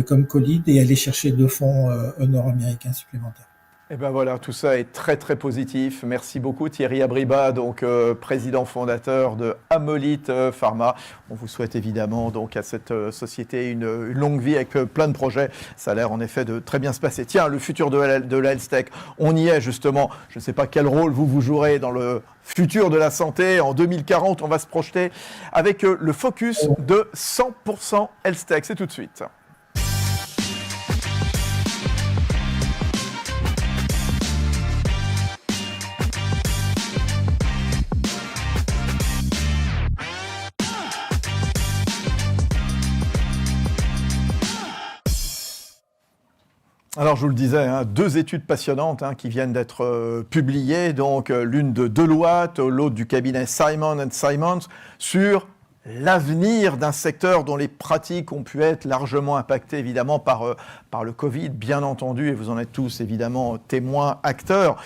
comme co-lead, et aller chercher 2 fonds nord-américains supplémentaires. Et ben voilà, tout ça est très très positif. Merci beaucoup Thierry Abriba, donc président fondateur de Amolyt Pharma. On vous souhaite évidemment donc à cette société une longue vie avec plein de projets. Ça a l'air en effet de très bien se passer. Tiens, le futur de la health tech, on y est justement. Je ne sais pas quel rôle vous jouerez dans le futur de la santé. En 2040, on va se projeter avec le focus de 100% health tech. C'est tout de suite. Alors, je vous le disais, 2 études passionnantes qui viennent d'être publiées, donc l'une de Deloitte, l'autre du cabinet Simon & Simons, sur l'avenir d'un secteur dont les pratiques ont pu être largement impactées, évidemment, par le Covid, bien entendu, et vous en êtes tous, évidemment, témoins, acteurs.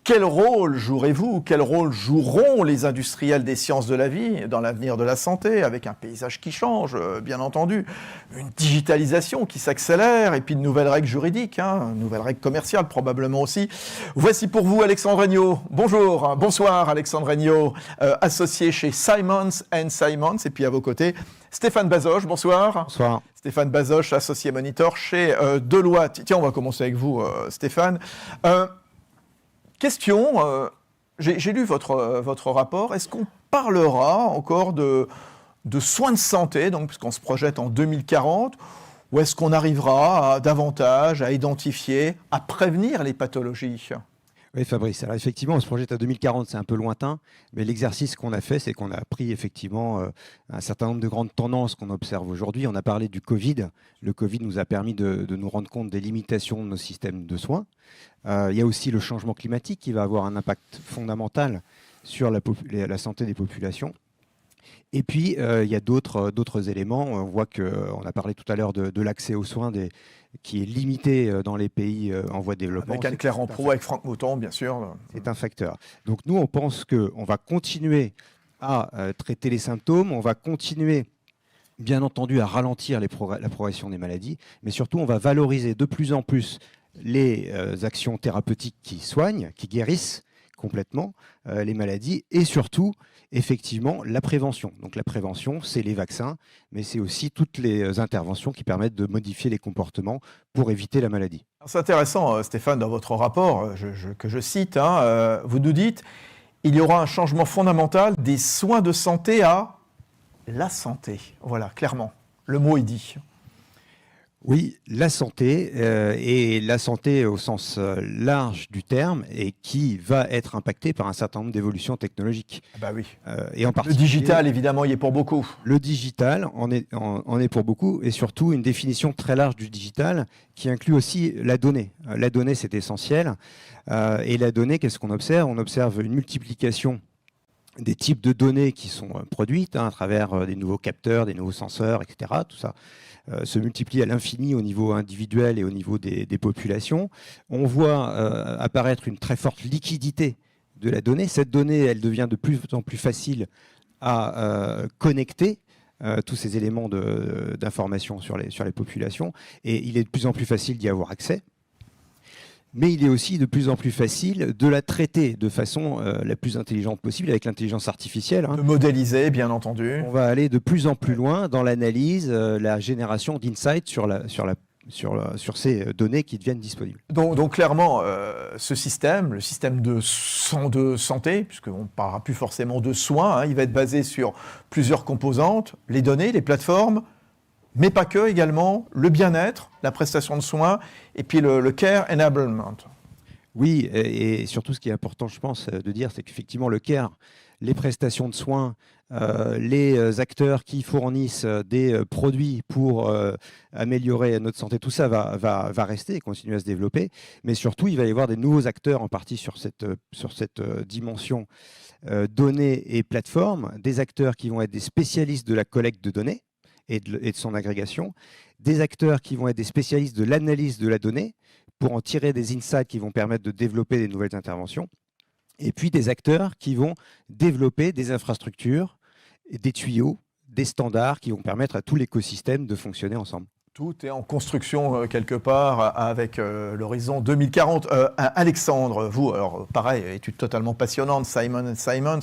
Quel rôle jouerez-vous? Quel rôle joueront les industriels des sciences de la vie dans l'avenir de la santé, avec un paysage qui change, bien entendu, une digitalisation qui s'accélère, et puis de nouvelles règles juridiques, nouvelles règles commerciales probablement aussi. Voici pour vous Alexandre Regnault. Bonjour, bonsoir Alexandre Regnault, associé chez Simons & Simons, et puis à vos côtés, Stéphane Bazoche, bonsoir. Bonsoir. Stéphane Bazoche, associé monitor chez Deloitte. Tiens, on va commencer avec vous, Stéphane. Question, j'ai lu votre rapport. Est-ce qu'on parlera encore de soins de santé, donc, puisqu'on se projette en 2040, ou est-ce qu'on arrivera davantage à identifier, à prévenir les pathologies? Oui, Fabrice. Alors effectivement, on se projette à 2040, c'est un peu lointain, mais l'exercice qu'on a fait, c'est qu'on a pris effectivement un certain nombre de grandes tendances qu'on observe aujourd'hui. On a parlé du Covid. Le Covid nous a permis de nous rendre compte des limitations de nos systèmes de soins. Il y a aussi le changement climatique qui va avoir un impact fondamental sur la santé des populations. Et puis, il y a d'autres éléments. On voit qu'on a parlé tout à l'heure de l'accès aux soins qui est limité dans les pays en voie de développement. Avec Anne-Claire Amprou, avec Franck Mouton, bien sûr. C'est un facteur. Donc nous, on pense qu'on va continuer à traiter les symptômes, on va continuer, bien entendu, à ralentir la progression des maladies, mais surtout, on va valoriser de plus en plus les actions thérapeutiques qui soignent, qui guérissent complètement les maladies, et surtout, effectivement, la prévention. Donc la prévention, c'est les vaccins, mais c'est aussi toutes les interventions qui permettent de modifier les comportements pour éviter la maladie. C'est intéressant, Stéphane, dans votre rapport, que je cite, vous nous dites « Il y aura un changement fondamental des soins de santé à la santé ». Voilà, clairement, le mot est dit. Oui, la santé, et la santé au sens large du terme, et qui va être impactée par un certain nombre d'évolutions technologiques. Bah oui. Et en le digital, évidemment, y est pour beaucoup. Le digital en est pour beaucoup, et surtout une définition très large du digital qui inclut aussi la donnée. La donnée, c'est essentiel. Et la donnée, qu'est-ce qu'on observe? On observe une multiplication des types de données qui sont produites à travers des nouveaux capteurs, des nouveaux senseurs, etc. Tout ça se multiplie à l'infini au niveau individuel et au niveau des populations. On voit apparaître une très forte liquidité de la donnée. Cette donnée, elle devient de plus en plus facile à connecter tous ces éléments d'information sur les populations. Et il est de plus en plus facile d'y avoir accès. Mais il est aussi de plus en plus facile de la traiter de façon la plus intelligente possible avec l'intelligence artificielle. De modéliser, bien entendu. On va aller de plus en plus loin dans l'analyse, la génération d'insights sur ces données qui deviennent disponibles. Donc clairement, ce système, le système de santé, puisqu'on ne parlera plus forcément de soins, il va être basé sur plusieurs composantes, les données, les plateformes, mais pas que, également le bien-être, la prestation de soins, et puis le care enablement. Oui, et surtout ce qui est important, je pense, de dire, c'est qu'effectivement le care, les prestations de soins, les acteurs qui fournissent des produits pour améliorer notre santé, tout ça va rester et continuer à se développer. Mais surtout, il va y avoir des nouveaux acteurs en partie sur cette dimension données et plateformes, des acteurs qui vont être des spécialistes de la collecte de données et de son agrégation, des acteurs qui vont être des spécialistes de l'analyse de la donnée pour en tirer des insights qui vont permettre de développer des nouvelles interventions, et puis des acteurs qui vont développer des infrastructures, des tuyaux, des standards qui vont permettre à tout l'écosystème de fonctionner ensemble. Tout est en construction quelque part avec l'horizon 2040. Alexandre, vous, alors pareil, étude totalement passionnante, Simon & Simons.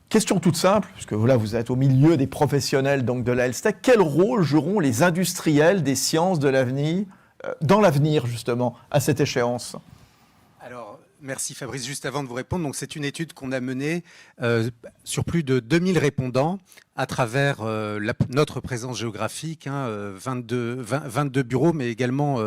Question toute simple, puisque là vous êtes au milieu des professionnels donc de la health tech. Quel rôle joueront les industriels des sciences de l'avenir, dans l'avenir justement, à cette échéance ? Alors, merci Fabrice. Juste avant de vous répondre, donc c'est une étude qu'on a menée sur plus de 2000 répondants à travers notre présence géographique, 22 bureaux, mais également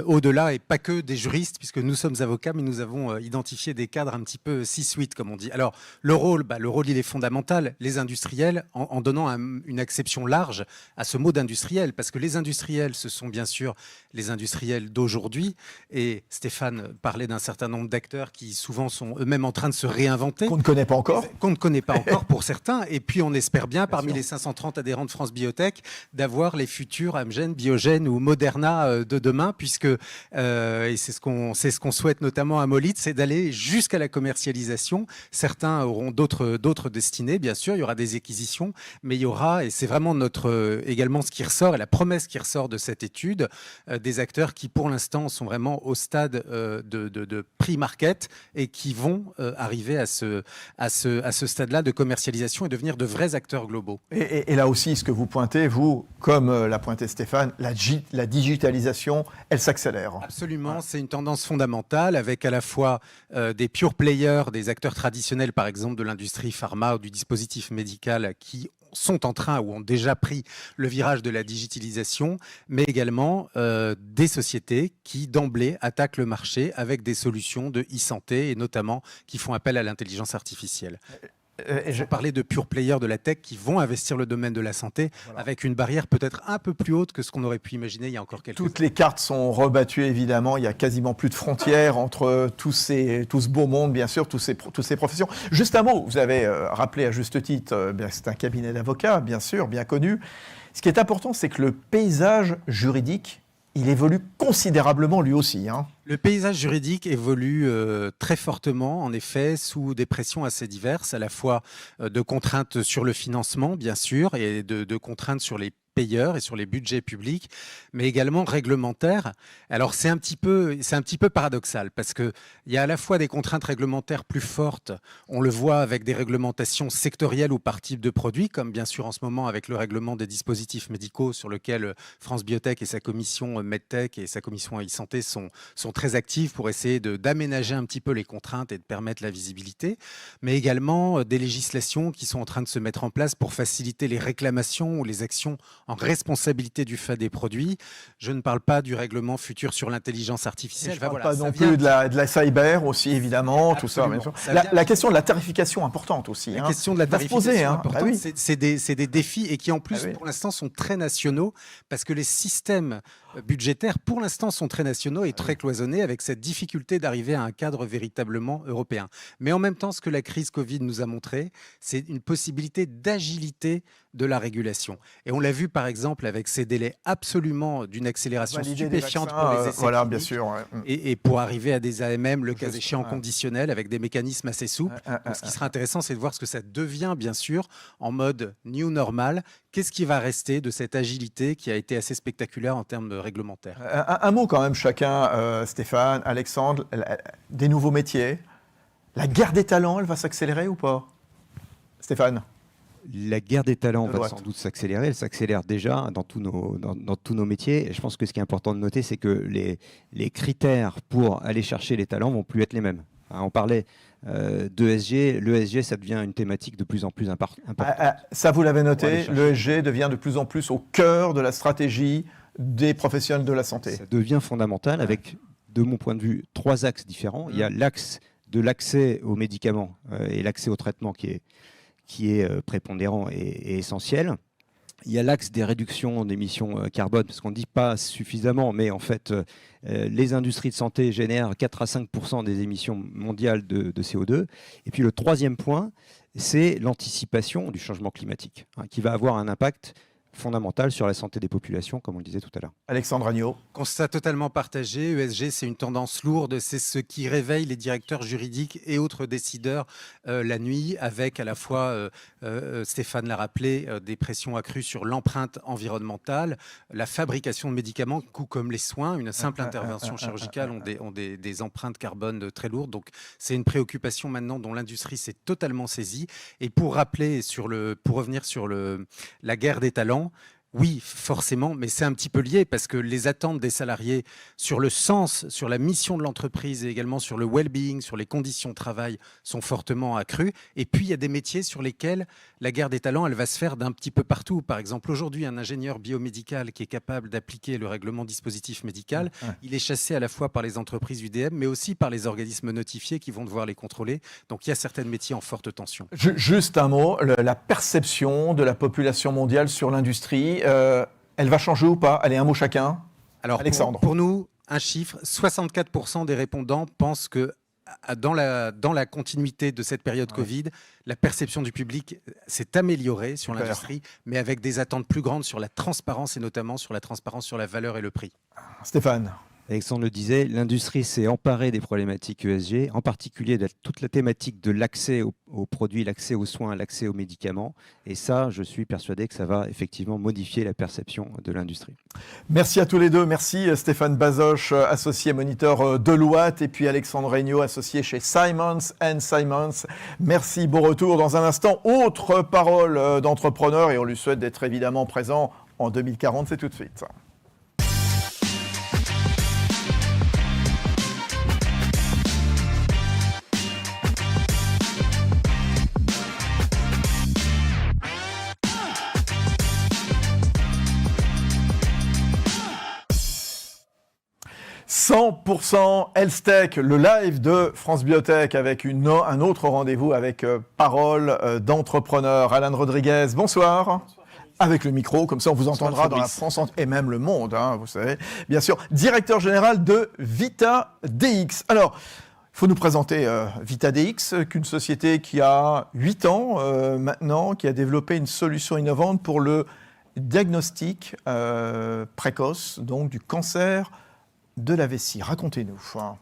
au-delà, et pas que des juristes, puisque nous sommes avocats, mais nous avons identifié des cadres un petit peu C-suite, comme on dit. Alors, le rôle, il est fondamental. Les industriels, en donnant une acception large à ce mot d'industriel, parce que les industriels, ce sont bien sûr les industriels d'aujourd'hui, et Stéphane parlait d'un certain nombre d'acteurs qui souvent sont eux-mêmes en train de se réinventer. Qu'on ne connaît pas encore. Qu'on ne connaît pas encore pour certains, et puis on espère bien parmi les 530 adhérents de France Biotech, d'avoir les futurs Amgen, Biogen ou Moderna de demain, puisque, et c'est ce qu'on souhaite notamment à Molit, c'est d'aller jusqu'à la commercialisation. Certains auront d'autres destinées, bien sûr, il y aura des acquisitions, mais il y aura, et c'est vraiment également ce qui ressort, et la promesse qui ressort de cette étude, des acteurs qui pour l'instant sont vraiment au stade de pre-market et qui vont arriver à ce stade-là de commercialisation et devenir de vrais acteurs globaux. Et là aussi, ce que vous pointez, vous, comme l'a pointé Stéphane, la digitalisation, elle s'accélère. Absolument, c'est une tendance fondamentale avec à la fois des pure players, des acteurs traditionnels par exemple de l'industrie pharma ou du dispositif médical qui sont en train ou ont déjà pris le virage de la digitalisation, mais également des sociétés qui d'emblée attaquent le marché avec des solutions de e-santé et notamment qui font appel à l'intelligence artificielle. Je parlais de pure players de la tech qui vont investir le domaine de la santé avec une barrière peut-être un peu plus haute que ce qu'on aurait pu imaginer il y a encore quelques années. Toutes les cartes sont rebattues évidemment, il n'y a quasiment plus de frontières entre tout ce beau monde bien sûr, toutes ces professions. Juste un mot, vous avez rappelé à juste titre, c'est un cabinet d'avocats bien sûr, bien connu. Ce qui est important, c'est que le paysage juridique, il évolue considérablement lui aussi. Le paysage juridique évolue très fortement, en effet, sous des pressions assez diverses, à la fois de contraintes sur le financement, bien sûr, et de contraintes sur les payeurs et sur les budgets publics, mais également réglementaires. Alors c'est un petit peu paradoxal parce que il y a à la fois des contraintes réglementaires plus fortes, on le voit avec des réglementations sectorielles ou par type de produit, comme bien sûr en ce moment avec le règlement des dispositifs médicaux sur lequel France Biotech et sa commission MedTech et sa commission e-santé sont très actives pour essayer d'aménager un petit peu les contraintes et de permettre la visibilité, mais également des législations qui sont en train de se mettre en place pour faciliter les réclamations ou les actions en responsabilité du fait des produits. Je ne parle pas du règlement futur sur l'intelligence artificielle. Je ne parle pas non plus de la cyber aussi, évidemment, tout ça. Bien sûr. La question de la tarification importante aussi. La question de la tarification importante, oui. c'est des défis et qui en plus pour l'instant sont très nationaux parce que les systèmes budgétaires pour l'instant sont très nationaux et très cloisonnés avec cette difficulté d'arriver à un cadre véritablement européen. Mais en même temps, ce que la crise Covid nous a montré, c'est une possibilité d'agilité de la régulation. Et on l'a vu par exemple avec ces délais absolument d'une accélération Valider des stupéfiante vaccins, pour les essais voilà, cliniques, bien sûr. Ouais. et pour arriver à des AMM, le cas Juste, échéant ouais. conditionnels, avec des mécanismes assez souples. Donc, ce qui sera intéressant, c'est de voir ce que ça devient, bien sûr, en mode new normal. Qu'est-ce qui va rester de cette agilité qui a été assez spectaculaire en termes de réglementaire? Un mot quand même chacun, Stéphane, Alexandre, des nouveaux métiers. La guerre des talents, elle va s'accélérer ou pas? Stéphane? La guerre des talents De va droite. sans doute s'accélérer. Elle s'accélère déjà dans tous nos métiers. Et je pense que ce qui est important de noter, c'est que les critères pour aller chercher les talents vont plus être les mêmes. Hein, on parlait d'ESG. L'ESG, ça devient une thématique de plus en plus importante. Ça, vous l'avez Pour aller noté, chercher. l'ESG devient de plus en plus au cœur de la stratégie des professionnels de la santé. Ça devient fondamental avec, de mon point de vue, 3 axes différents. Il y a l'axe de l'accès aux médicaments et l'accès au traitement qui est prépondérant et essentiel. Il y a l'axe des réductions d'émissions carbone, parce qu'on ne dit pas suffisamment, mais en fait, les industries de santé génèrent 4 à 5% des émissions mondiales de CO2. Et puis le troisième point, c'est l'anticipation du changement climatique, hein, qui va avoir un impact fondamental sur la santé des populations, comme on le disait tout à l'heure. Alexandre Agneau. Constat totalement partagé. ESG, c'est une tendance lourde. C'est ce qui réveille les directeurs juridiques et autres décideurs la nuit, avec à la fois, Stéphane l'a rappelé, des pressions accrues sur l'empreinte environnementale, la fabrication de médicaments, coûts comme les soins. Une simple intervention chirurgicale ont des empreintes carbone très lourdes. Donc, c'est une préoccupation maintenant dont l'industrie s'est totalement saisie. Et pour revenir sur la guerre des talents, oui, forcément, mais c'est un petit peu lié parce que les attentes des salariés sur le sens, sur la mission de l'entreprise et également sur le well-being, sur les conditions de travail sont fortement accrues. Et puis, il y a des métiers sur lesquels la guerre des talents, elle va se faire d'un petit peu partout. Par exemple, aujourd'hui, un ingénieur biomédical qui est capable d'appliquer le règlement dispositif médical, il est chassé à la fois par les entreprises UDM, mais aussi par les organismes notifiés qui vont devoir les contrôler. Donc, il y a certains métiers en forte tension. Juste un mot, la perception de la population mondiale sur l'industrie, elle va changer ou pas? Allez, un mot chacun. Alors, Alexandre. pour nous, un chiffre, 64% des répondants pensent que dans la continuité de cette période Covid, la perception du public s'est améliorée sur Super. l'industrie, mais avec des attentes plus grandes sur la transparence et notamment sur la transparence sur la valeur et le prix. Stéphane. Alexandre le disait, l'industrie s'est emparée des problématiques ESG, en particulier de toute la thématique de l'accès aux produits, l'accès aux soins, l'accès aux médicaments. Et ça, je suis persuadé que ça va effectivement modifier la perception de l'industrie. Merci à tous les deux. Merci Stéphane Bazoche, associé moniteur Deloitte, et puis Alexandre Regnault, associé chez Simons & Simons. Merci, bon retour. Dans un instant, autre parole d'entrepreneur, et on lui souhaite d'être évidemment présent en 2040. C'est tout de suite. « 100% Health-Tech », le live de France Biotech avec un autre rendez-vous avec parole d'entrepreneur. Alan Rodriguez, bonsoir. Avec le micro, comme ça on vous entendra dans la France et même le monde, hein, vous savez. Bien sûr, directeur général de VitaDX. Alors, il faut nous présenter VitaDX, qu'une société qui a 8 ans maintenant, qui a développé une solution innovante pour le diagnostic précoce, donc du cancer de la vessie. Racontez-nous.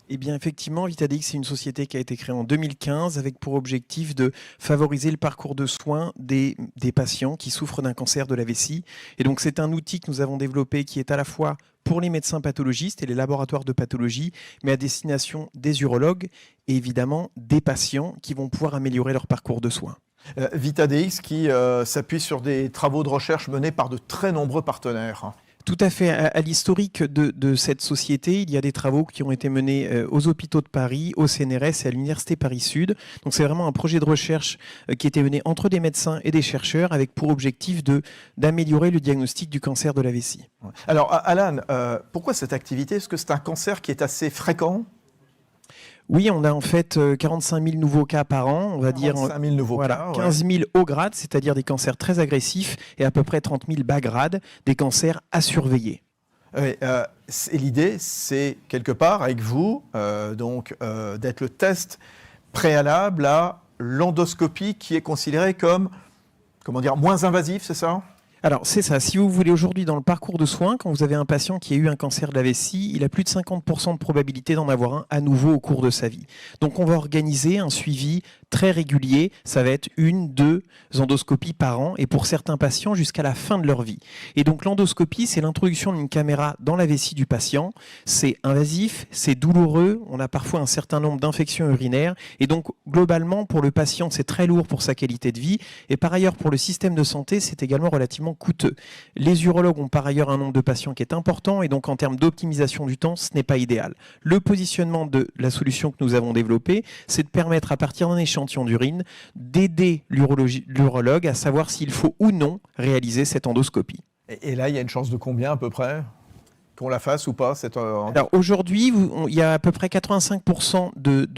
Eh bien, effectivement, VitaDX, c'est une société qui a été créée en 2015 avec pour objectif de favoriser le parcours de soins des patients qui souffrent d'un cancer de la vessie. Et donc, c'est un outil que nous avons développé qui est à la fois pour les médecins pathologistes et les laboratoires de pathologie, mais à destination des urologues et évidemment des patients qui vont pouvoir améliorer leur parcours de soins. VitaDX qui s'appuie sur des travaux de recherche menés par de très nombreux partenaires. Tout à fait. À l'historique de cette société, il y a des travaux qui ont été menés aux hôpitaux de Paris, au CNRS et à l'Université Paris-Sud. Donc c'est vraiment un projet de recherche qui a été mené entre des médecins et des chercheurs avec pour objectif d'améliorer le diagnostic du cancer de la vessie. Alors Alan, pourquoi cette activité? Est-ce que c'est un cancer qui est assez fréquent? Oui, on a en fait 45 000 nouveaux cas par an, on va dire 45 000 nouveaux cas, 15 000 haut grade, c'est-à-dire des cancers très agressifs, et à peu près 30 000 bas grade, des cancers à surveiller. Oui, et l'idée, c'est quelque part avec vous, d'être le test préalable à l'endoscopie qui est considérée comme moins invasif, c'est ça ? Alors, c'est ça. Si vous voulez, aujourd'hui, dans le parcours de soins, quand vous avez un patient qui a eu un cancer de la vessie, il a plus de 50% de probabilité d'en avoir un à nouveau au cours de sa vie. Donc, on va organiser un suivi très régulier. Ça va être 1-2 endoscopies par an et pour certains patients jusqu'à la fin de leur vie. Et donc, l'endoscopie, c'est l'introduction d'une caméra dans la vessie du patient. C'est invasif, c'est douloureux. On a parfois un certain nombre d'infections urinaires. Et donc, globalement, pour le patient, c'est très lourd pour sa qualité de vie. Et par ailleurs, pour le système de santé, c'est également relativement coûteux. Les urologues ont par ailleurs un nombre de patients qui est important et donc en termes d'optimisation du temps, ce n'est pas idéal. Le positionnement de la solution que nous avons développée, c'est de permettre à partir d'un échantillon d'urine d'aider l'urologue à savoir s'il faut ou non réaliser cette endoscopie. Et là, il y a une chance de combien à peu près ? Qu'on la fasse ou pas Alors aujourd'hui, il y a à peu près 85%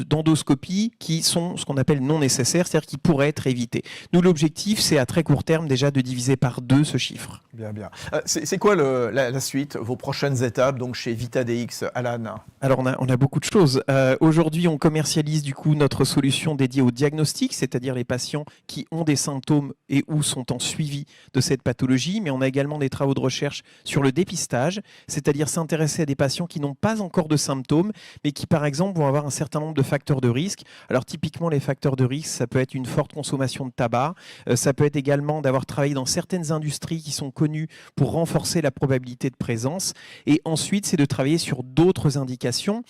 d'endoscopies qui sont ce qu'on appelle non nécessaires, c'est-à-dire qui pourraient être évitées. Nous, l'objectif, c'est à très court terme déjà de diviser par 2 ce chiffre. Bien. C'est quoi la suite, vos prochaines étapes donc chez VitaDX, Alan ? Alors on a beaucoup de choses. Aujourd'hui, on commercialise du coup notre solution dédiée au diagnostic, c'est-à-dire les patients qui ont des symptômes et ou sont en suivi de cette pathologie, mais on a également des travaux de recherche sur le dépistage, c'est-à-dire s'intéresser à des patients qui n'ont pas encore de symptômes, mais qui par exemple vont avoir un certain nombre de facteurs de risque. Alors typiquement les facteurs de risque, ça peut être une forte consommation de tabac, ça peut être également d'avoir travaillé dans certaines industries qui sont connues pour renforcer la probabilité de présence, et ensuite c'est de travailler sur d'autres indications.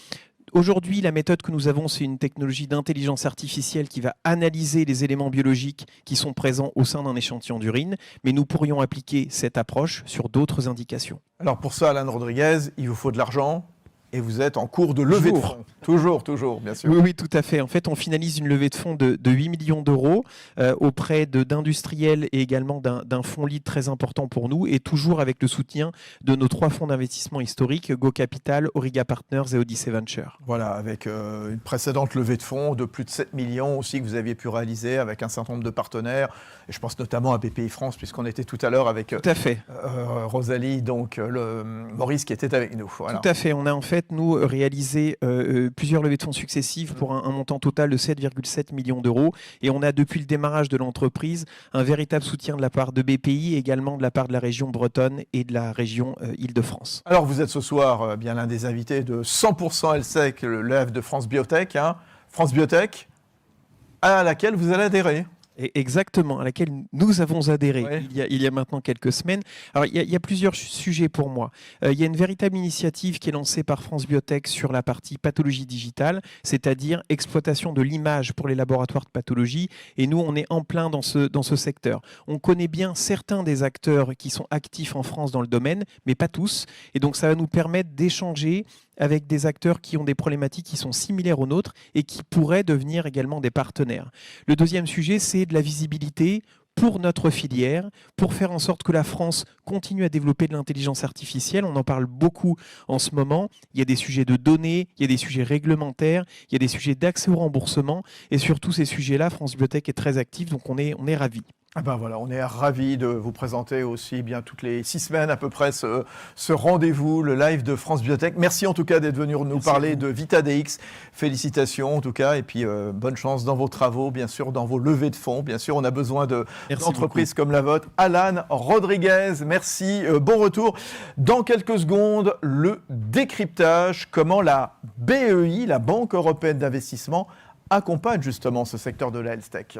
Aujourd'hui, la méthode que nous avons, c'est une technologie d'intelligence artificielle qui va analyser les éléments biologiques qui sont présents au sein d'un échantillon d'urine, mais nous pourrions appliquer cette approche sur d'autres indications. Alors pour ça, Alan Rodriguez, il vous faut de l'argent et vous êtes en cours de levée de fonds. Toujours, bien sûr. Oui, tout à fait. En fait, on finalise une levée de fonds de 8 millions d'euros auprès d'industriels et également d'un fonds lead très important pour nous, et toujours avec le soutien de nos 3 fonds d'investissement historiques, Go Capital, Auriga Partners et Odyssey Venture. Voilà, avec une précédente levée de fonds de plus de 7 millions aussi que vous aviez pu réaliser avec un certain nombre de partenaires. Et je pense notamment à BPI France, puisqu'on était tout à l'heure avec tout à fait. Rosalie, donc Maurice qui était avec nous. Voilà. Tout à fait. On a en fait, nous, réalisé plusieurs levées de fonds successives pour un montant total de 7,7 millions d'euros. Et on a, depuis le démarrage de l'entreprise, un véritable soutien de la part de BPI, également de la part de la région bretonne et de la région Île-de-France. Alors, vous êtes ce soir bien l'un des invités de 100% LSEC, le live de France Biotech. France Biotech, à laquelle vous allez adhérer. Exactement, à laquelle nous avons adhéré Ouais. il y a maintenant quelques semaines. Alors, il y a plusieurs sujets pour moi. Il y a une véritable initiative qui est lancée par France Biotech sur la partie pathologie digitale, c'est-à-dire exploitation de l'image pour les laboratoires de pathologie. Et nous, on est en plein dans ce secteur. On connaît bien certains des acteurs qui sont actifs en France dans le domaine, mais pas tous. Et donc, ça va nous permettre d'échanger avec des acteurs qui ont des problématiques qui sont similaires aux nôtres et qui pourraient devenir également des partenaires. Le deuxième sujet, c'est de la visibilité pour notre filière, pour faire en sorte que la France continue à développer de l'intelligence artificielle. On en parle beaucoup en ce moment. Il y a des sujets de données, il y a des sujets réglementaires, il y a des sujets d'accès au remboursement. Et sur tous ces sujets-là, France Biotech est très active, donc on est ravis. Ah ben voilà, on est ravis de vous présenter aussi bien toutes les 6 semaines à peu près ce rendez-vous, le live de France Biotech. Merci en tout cas d'être venu nous parler de VitaDX. Félicitations en tout cas, et puis bonne chance dans vos travaux, bien sûr, dans vos levées de fonds. Bien sûr, on a besoin d'entreprises comme la vôtre. Alan Rodriguez, merci, bon retour. Dans quelques secondes, le décryptage, comment la BEI, la Banque européenne d'investissement, accompagne justement ce secteur de la health tech.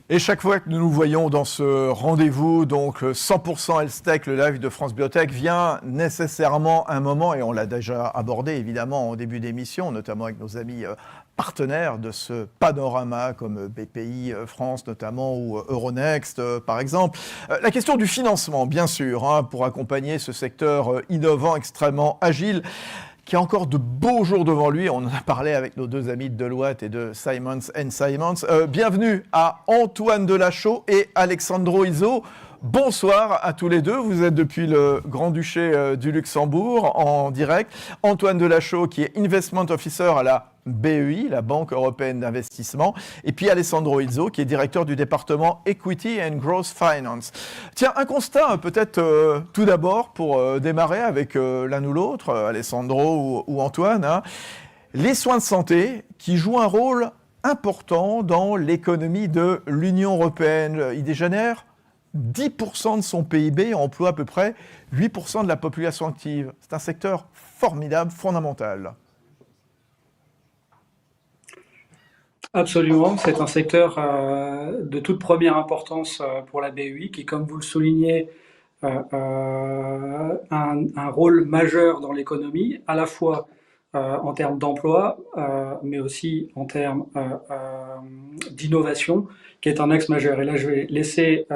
Et chaque fois que nous nous voyons dans ce rendez-vous, donc 100% Health Tech, le live de France Biotech, vient nécessairement un moment, et on l'a déjà abordé évidemment en début d'émission, notamment avec nos amis partenaires de ce panorama comme BPI France notamment ou Euronext par exemple. La question du financement, bien sûr, pour accompagner ce secteur innovant, extrêmement agile, qui a encore de beaux jours devant lui. On en a parlé avec nos 2 amis de Deloitte et de Simons & Simons. Bienvenue à Antoine Delachaux et Alexandro Izzo. Bonsoir à tous les deux. Vous êtes depuis le Grand-Duché du Luxembourg en direct. Antoine Delachaux, qui est Investment Officer à la BEI, la Banque européenne d'investissement, et puis Alessandro Izzo, qui est directeur du département Equity and Growth Finance. Tiens, un constat peut-être tout d'abord pour démarrer avec l'un ou l'autre, Alessandro ou Antoine, hein. Les soins de santé qui jouent un rôle important dans l'économie de l'Union européenne. Il génère 10% de son PIB et emploie à peu près 8% de la population active. C'est un secteur formidable, fondamental. Absolument, c'est un secteur de toute première importance pour la BEI qui, comme vous le soulignez, a un rôle majeur dans l'économie, à la fois en termes d'emploi, mais aussi en termes d'innovation, qui est un axe majeur. Et là, je vais laisser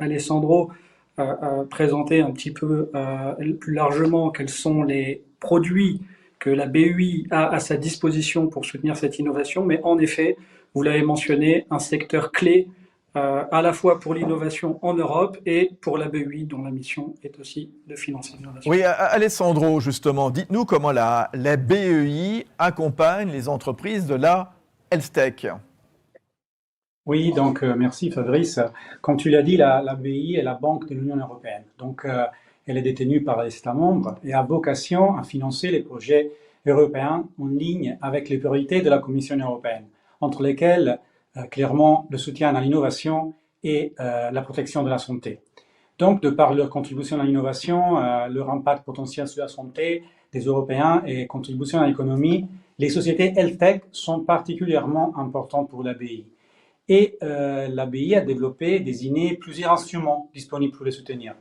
Alessandro présenter un petit peu plus largement quels sont les produits que la BEI a à sa disposition pour soutenir cette innovation. Mais en effet, vous l'avez mentionné, un secteur clé à la fois pour l'innovation en Europe et pour la BEI, dont la mission est aussi de financer l'innovation. Oui, Alessandro, justement, dites-nous comment la BEI accompagne les entreprises de la Health Tech. Oui, donc merci Fabrice. Comme tu l'as dit, la BEI est la banque de l'Union européenne. Donc, elle est détenue par les États membres et a vocation à financer les projets européens en ligne avec les priorités de la Commission européenne, entre lesquelles clairement le soutien à l'innovation et la protection de la santé. Donc, de par leur contribution à l'innovation, leur impact potentiel sur la santé des Européens et contribution à l'économie, les sociétés Health Tech sont particulièrement importantes pour la BEI. Et la BEI a développé, désigné plusieurs instruments disponibles pour les soutenir.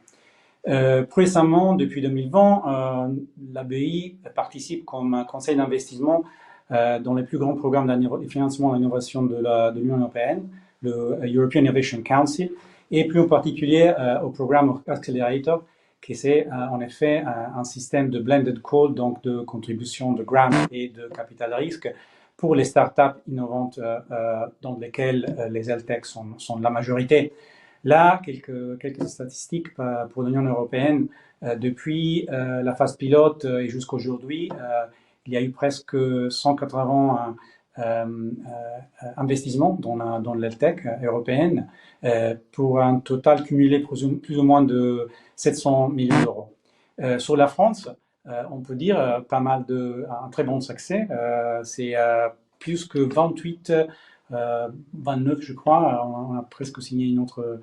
Plus récemment, depuis 2020, la BEI participe comme conseil d'investissement dans les plus grands programmes de financement de l'innovation de l'Union européenne, le European Innovation Council, et plus en particulier au programme Accelerator, qui c'est en effet un système de blended call, donc de contribution de grants et de capital risque pour les startups innovantes dans lesquelles les Health Tech sont la majorité. Là, quelques statistiques pour l'Union européenne. Depuis la phase pilote et jusqu'à aujourd'hui, il y a eu presque 180 investissements dans l'Health Tech européenne pour un total cumulé plus ou moins de 700 millions d'euros. Sur la France, on peut dire un très bon succès. C'est plus que 28 29, je crois, on a presque signé une autre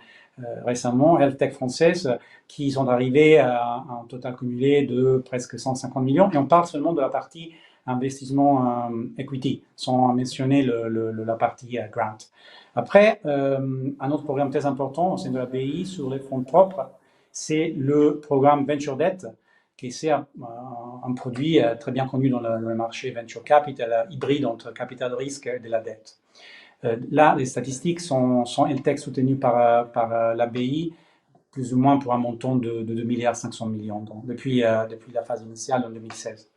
récemment, Health Tech française, qui sont arrivés à un total cumulé de presque 150 millions. Et on parle seulement de la partie investissement equity, sans mentionner la partie grant. Après, un autre programme très important au sein de la BEI sur les fonds propres, c'est le programme Venture Debt, qui c'est un produit très bien connu dans le marché Venture Capital, hybride entre capital risque et de la dette. Là, les statistiques sont Health Tech soutenues par la BEI, plus ou moins pour un montant de 2,5 milliards depuis la phase initiale en 2016.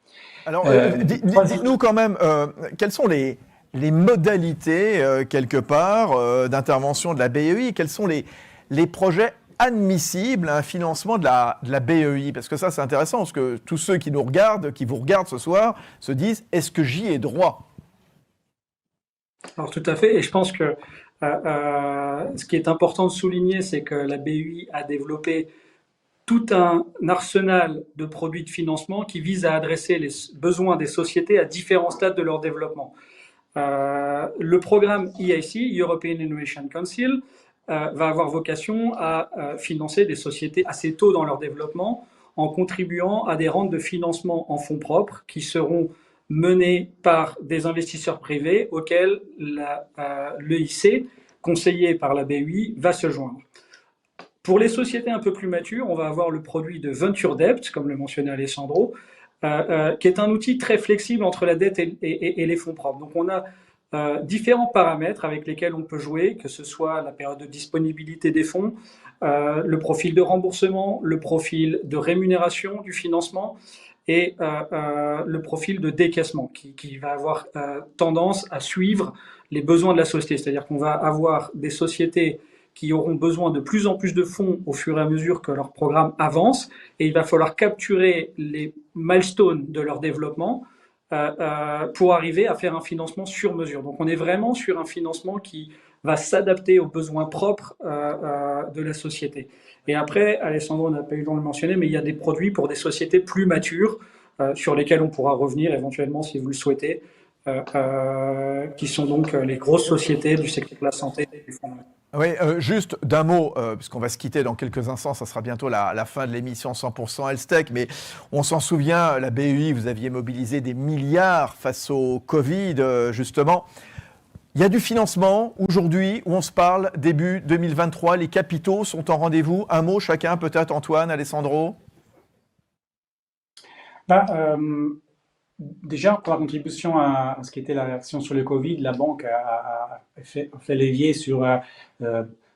Alors, dites-nous quand même, quelles sont les modalités, quelque part, d'intervention de la BEI? Quels sont les projets admissibles à un financement de la BEI? Parce que ça, c'est intéressant, parce que tous ceux qui vous regardent ce soir, se disent, est-ce que j'y ai droit? Alors tout à fait, et je pense que ce qui est important de souligner, c'est que la BEI a développé tout un arsenal de produits de financement qui vise à adresser les besoins des sociétés à différents stades de leur développement. Le programme EIC, European Innovation Council, va avoir vocation à financer des sociétés assez tôt dans leur développement en contribuant à des rounds de financement en fonds propres qui seront menés par des investisseurs privés auxquels l'EIC, conseillé par la BEI, va se joindre. Pour les sociétés un peu plus matures, on va avoir le produit de Venture Debt, comme le mentionnait Alessandro, qui est un outil très flexible entre la dette et les fonds propres. Donc on a différents paramètres avec lesquels on peut jouer, que ce soit la période de disponibilité des fonds, le profil de remboursement, le profil de rémunération du financement, et le profil de décaissement qui va avoir tendance à suivre les besoins de la société. C'est-à-dire qu'on va avoir des sociétés qui auront besoin de plus en plus de fonds au fur et à mesure que leur programme avance, et il va falloir capturer les milestones de leur développement pour arriver à faire un financement sur mesure. Donc on est vraiment sur un financement qui va s'adapter aux besoins propres de la société. Et après, Alessandro n'a pas eu le temps de le mentionner, mais il y a des produits pour des sociétés plus matures sur lesquels on pourra revenir éventuellement si vous le souhaitez, qui sont donc les grosses sociétés du secteur de la santé et du fonds monétaire. Oui, juste d'un mot, puisqu'on va se quitter dans quelques instants, ça sera bientôt la fin de l'émission 100% Health-Tech, mais on s'en souvient, la BEI, vous aviez mobilisé des milliards face au Covid, justement. Il y a du financement aujourd'hui où on se parle début 2023, les capitaux sont en rendez-vous. Un mot chacun, peut-être Antoine, Alessandro. Déjà, pour la contribution à ce qui était la réaction sur le Covid, la banque a fait levier sur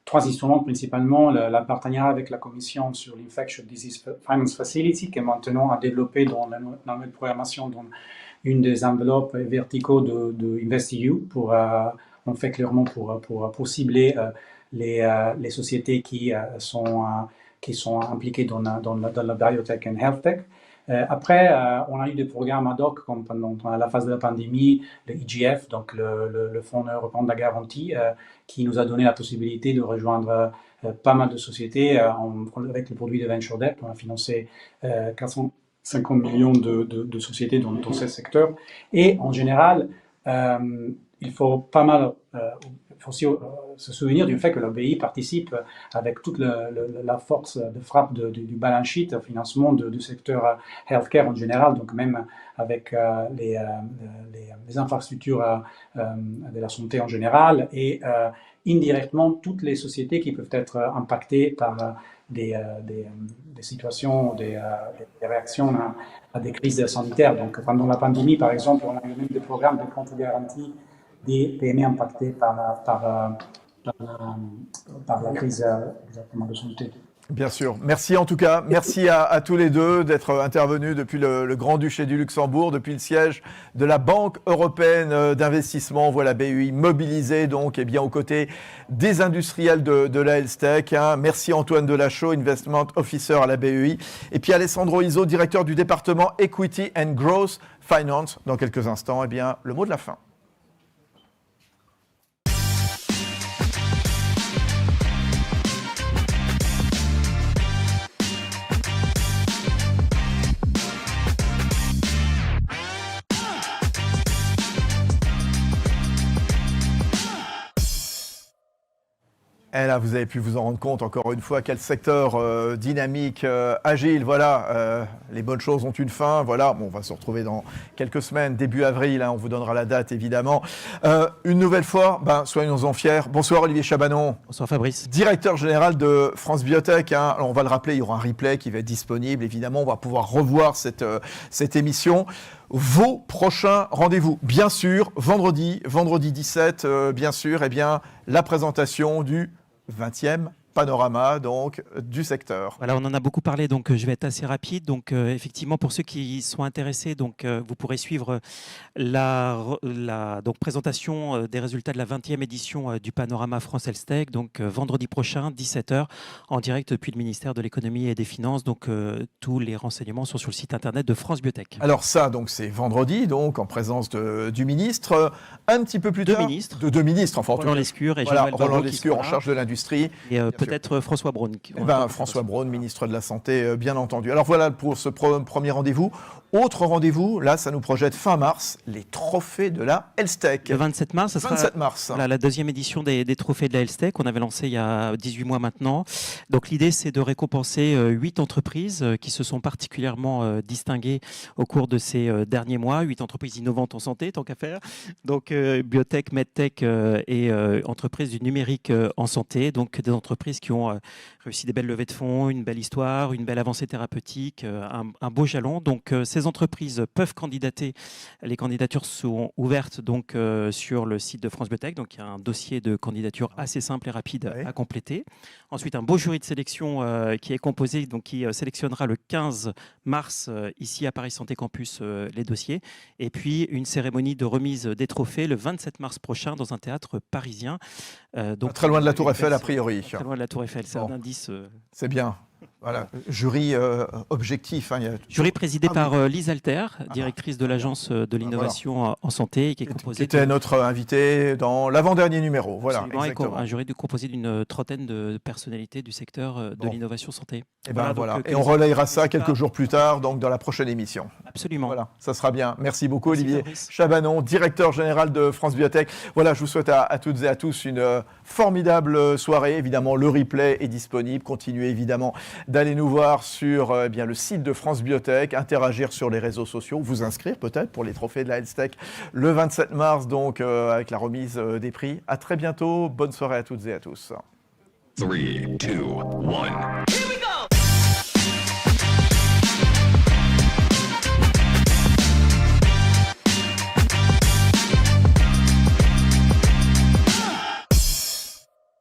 3 instruments principalement. La partenariat avec la Commission sur l'Infectious Disease Finance Facility, qui est maintenant à développer dans la nouvelle programmation dans une des enveloppes verticaux de InvestEU, on fait clairement pour cibler les sociétés qui sont impliquées dans la biotech et health tech. Après, on a eu des programmes ad hoc, comme pendant la phase de la pandémie, le EGF, donc le Fonds européen de la garantie, qui nous a donné la possibilité de rejoindre pas mal de sociétés avec le produit de Venture Debt. On a financé 450 millions de sociétés dans ce secteur. Et en général, il faut aussi se souvenir du fait que le BI participe avec toute la force de frappe du balance sheet au financement du secteur healthcare en général, donc même avec les infrastructures de la santé en général et indirectement toutes les sociétés qui peuvent être impactées par des situations, des réactions à des crises sanitaires. Donc pendant la pandémie, par exemple, on a eu même des programmes de compte garantie des PME impactées par la crise exactement de santé. Bien sûr. Merci en tout cas. Merci à tous les deux d'être intervenus depuis le Grand-Duché du Luxembourg, depuis le siège de la Banque européenne d'investissement. On voit la BEI mobilisée donc et bien aux côtés des industriels de la Health Tech. Merci Antoine Delachaux, Investment Officer à la BEI. Et puis Alessandro Izzo, directeur du département Equity and Growth Finance. Dans quelques instants, eh bien, le mot de la fin. Et là, vous avez pu vous en rendre compte, encore une fois, quel secteur dynamique, agile, voilà, les bonnes choses ont une fin, voilà, bon, on va se retrouver dans quelques semaines, début avril, on vous donnera la date, évidemment. Une nouvelle fois, soyons-en fiers. Bonsoir Olivier Chabanon. Bonsoir Fabrice. Directeur général de France Biotech. Alors, on va le rappeler, il y aura un replay qui va être disponible, évidemment, on va pouvoir revoir cette émission. Vos prochains rendez-vous, bien sûr, vendredi 17, bien sûr, eh bien, la présentation du 20e panorama donc du secteur. Voilà, on en a beaucoup parlé, donc je vais être assez rapide. Donc effectivement, pour ceux qui sont intéressés, donc vous pourrez suivre la présentation des résultats de la 20e édition du panorama France Health Tech, donc vendredi prochain, 17h, en direct depuis le ministère de l'économie et des finances. Donc tous les renseignements sont sur le site internet de France Biotech. Alors ça, donc c'est vendredi, donc en présence du ministre. Un petit peu plus tard, deux ministres, enfin Roland Lescure et Roland Lescure en charge de l'industrie. Et peut-être François Braun. François Braun, ministre de la Santé, bien entendu. Alors voilà pour ce premier rendez-vous. Autre rendez-vous, là, ça nous projette fin mars, les trophées de la Health Tech. Le 27 mars, ça sera 27 mars. Voilà, la deuxième édition des trophées de la Health Tech qu'on avait lancé il y a 18 mois maintenant. Donc l'idée, c'est de récompenser 8 entreprises qui se sont particulièrement distinguées au cours de ces derniers mois. 8 entreprises innovantes en santé, tant qu'à faire. Donc biotech, medtech et entreprises du numérique en santé. Donc des entreprises qui ont réussi des belles levées de fonds, une belle histoire, une belle avancée thérapeutique, un beau jalon. Donc ces entreprises peuvent candidater. Les candidatures sont ouvertes donc sur le site de France Biotech. Donc il y a un dossier de candidature assez simple et rapide à compléter. Ensuite, un beau jury de sélection qui est composé, donc qui sélectionnera le 15 mars ici à Paris Santé Campus les dossiers. Et puis une cérémonie de remise des trophées le 27 mars prochain dans un théâtre parisien. Donc très loin de la Tour Eiffel a priori. Très loin de la Tour Eiffel, c'est un indice. C'est bien. Voilà, jury objectif. Hein, jury présidé par Lise Alter, directrice de l'Agence de l'innovation en santé, qui est composée. Qui était notre invité dans l'avant-dernier numéro. Voilà, exactement. Un jury composé d'une trentaine de personnalités du secteur de l'innovation santé. Et, et on relayera ça quelques jours plus tard, donc dans la prochaine émission. Absolument. Voilà, ça sera bien. Merci beaucoup, Olivier Chabanon, directeur général de France Biotech. Voilà, je vous souhaite à toutes et à tous une formidable soirée. Évidemment, le replay est disponible. Continuez évidemment d'aller nous voir sur le site de France Biotech, interagir sur les réseaux sociaux, vous inscrire peut-être pour les trophées de la HealthTech le 27 mars, donc avec la remise des prix. À très bientôt. Bonne soirée à toutes et à tous. 3, 2, 1.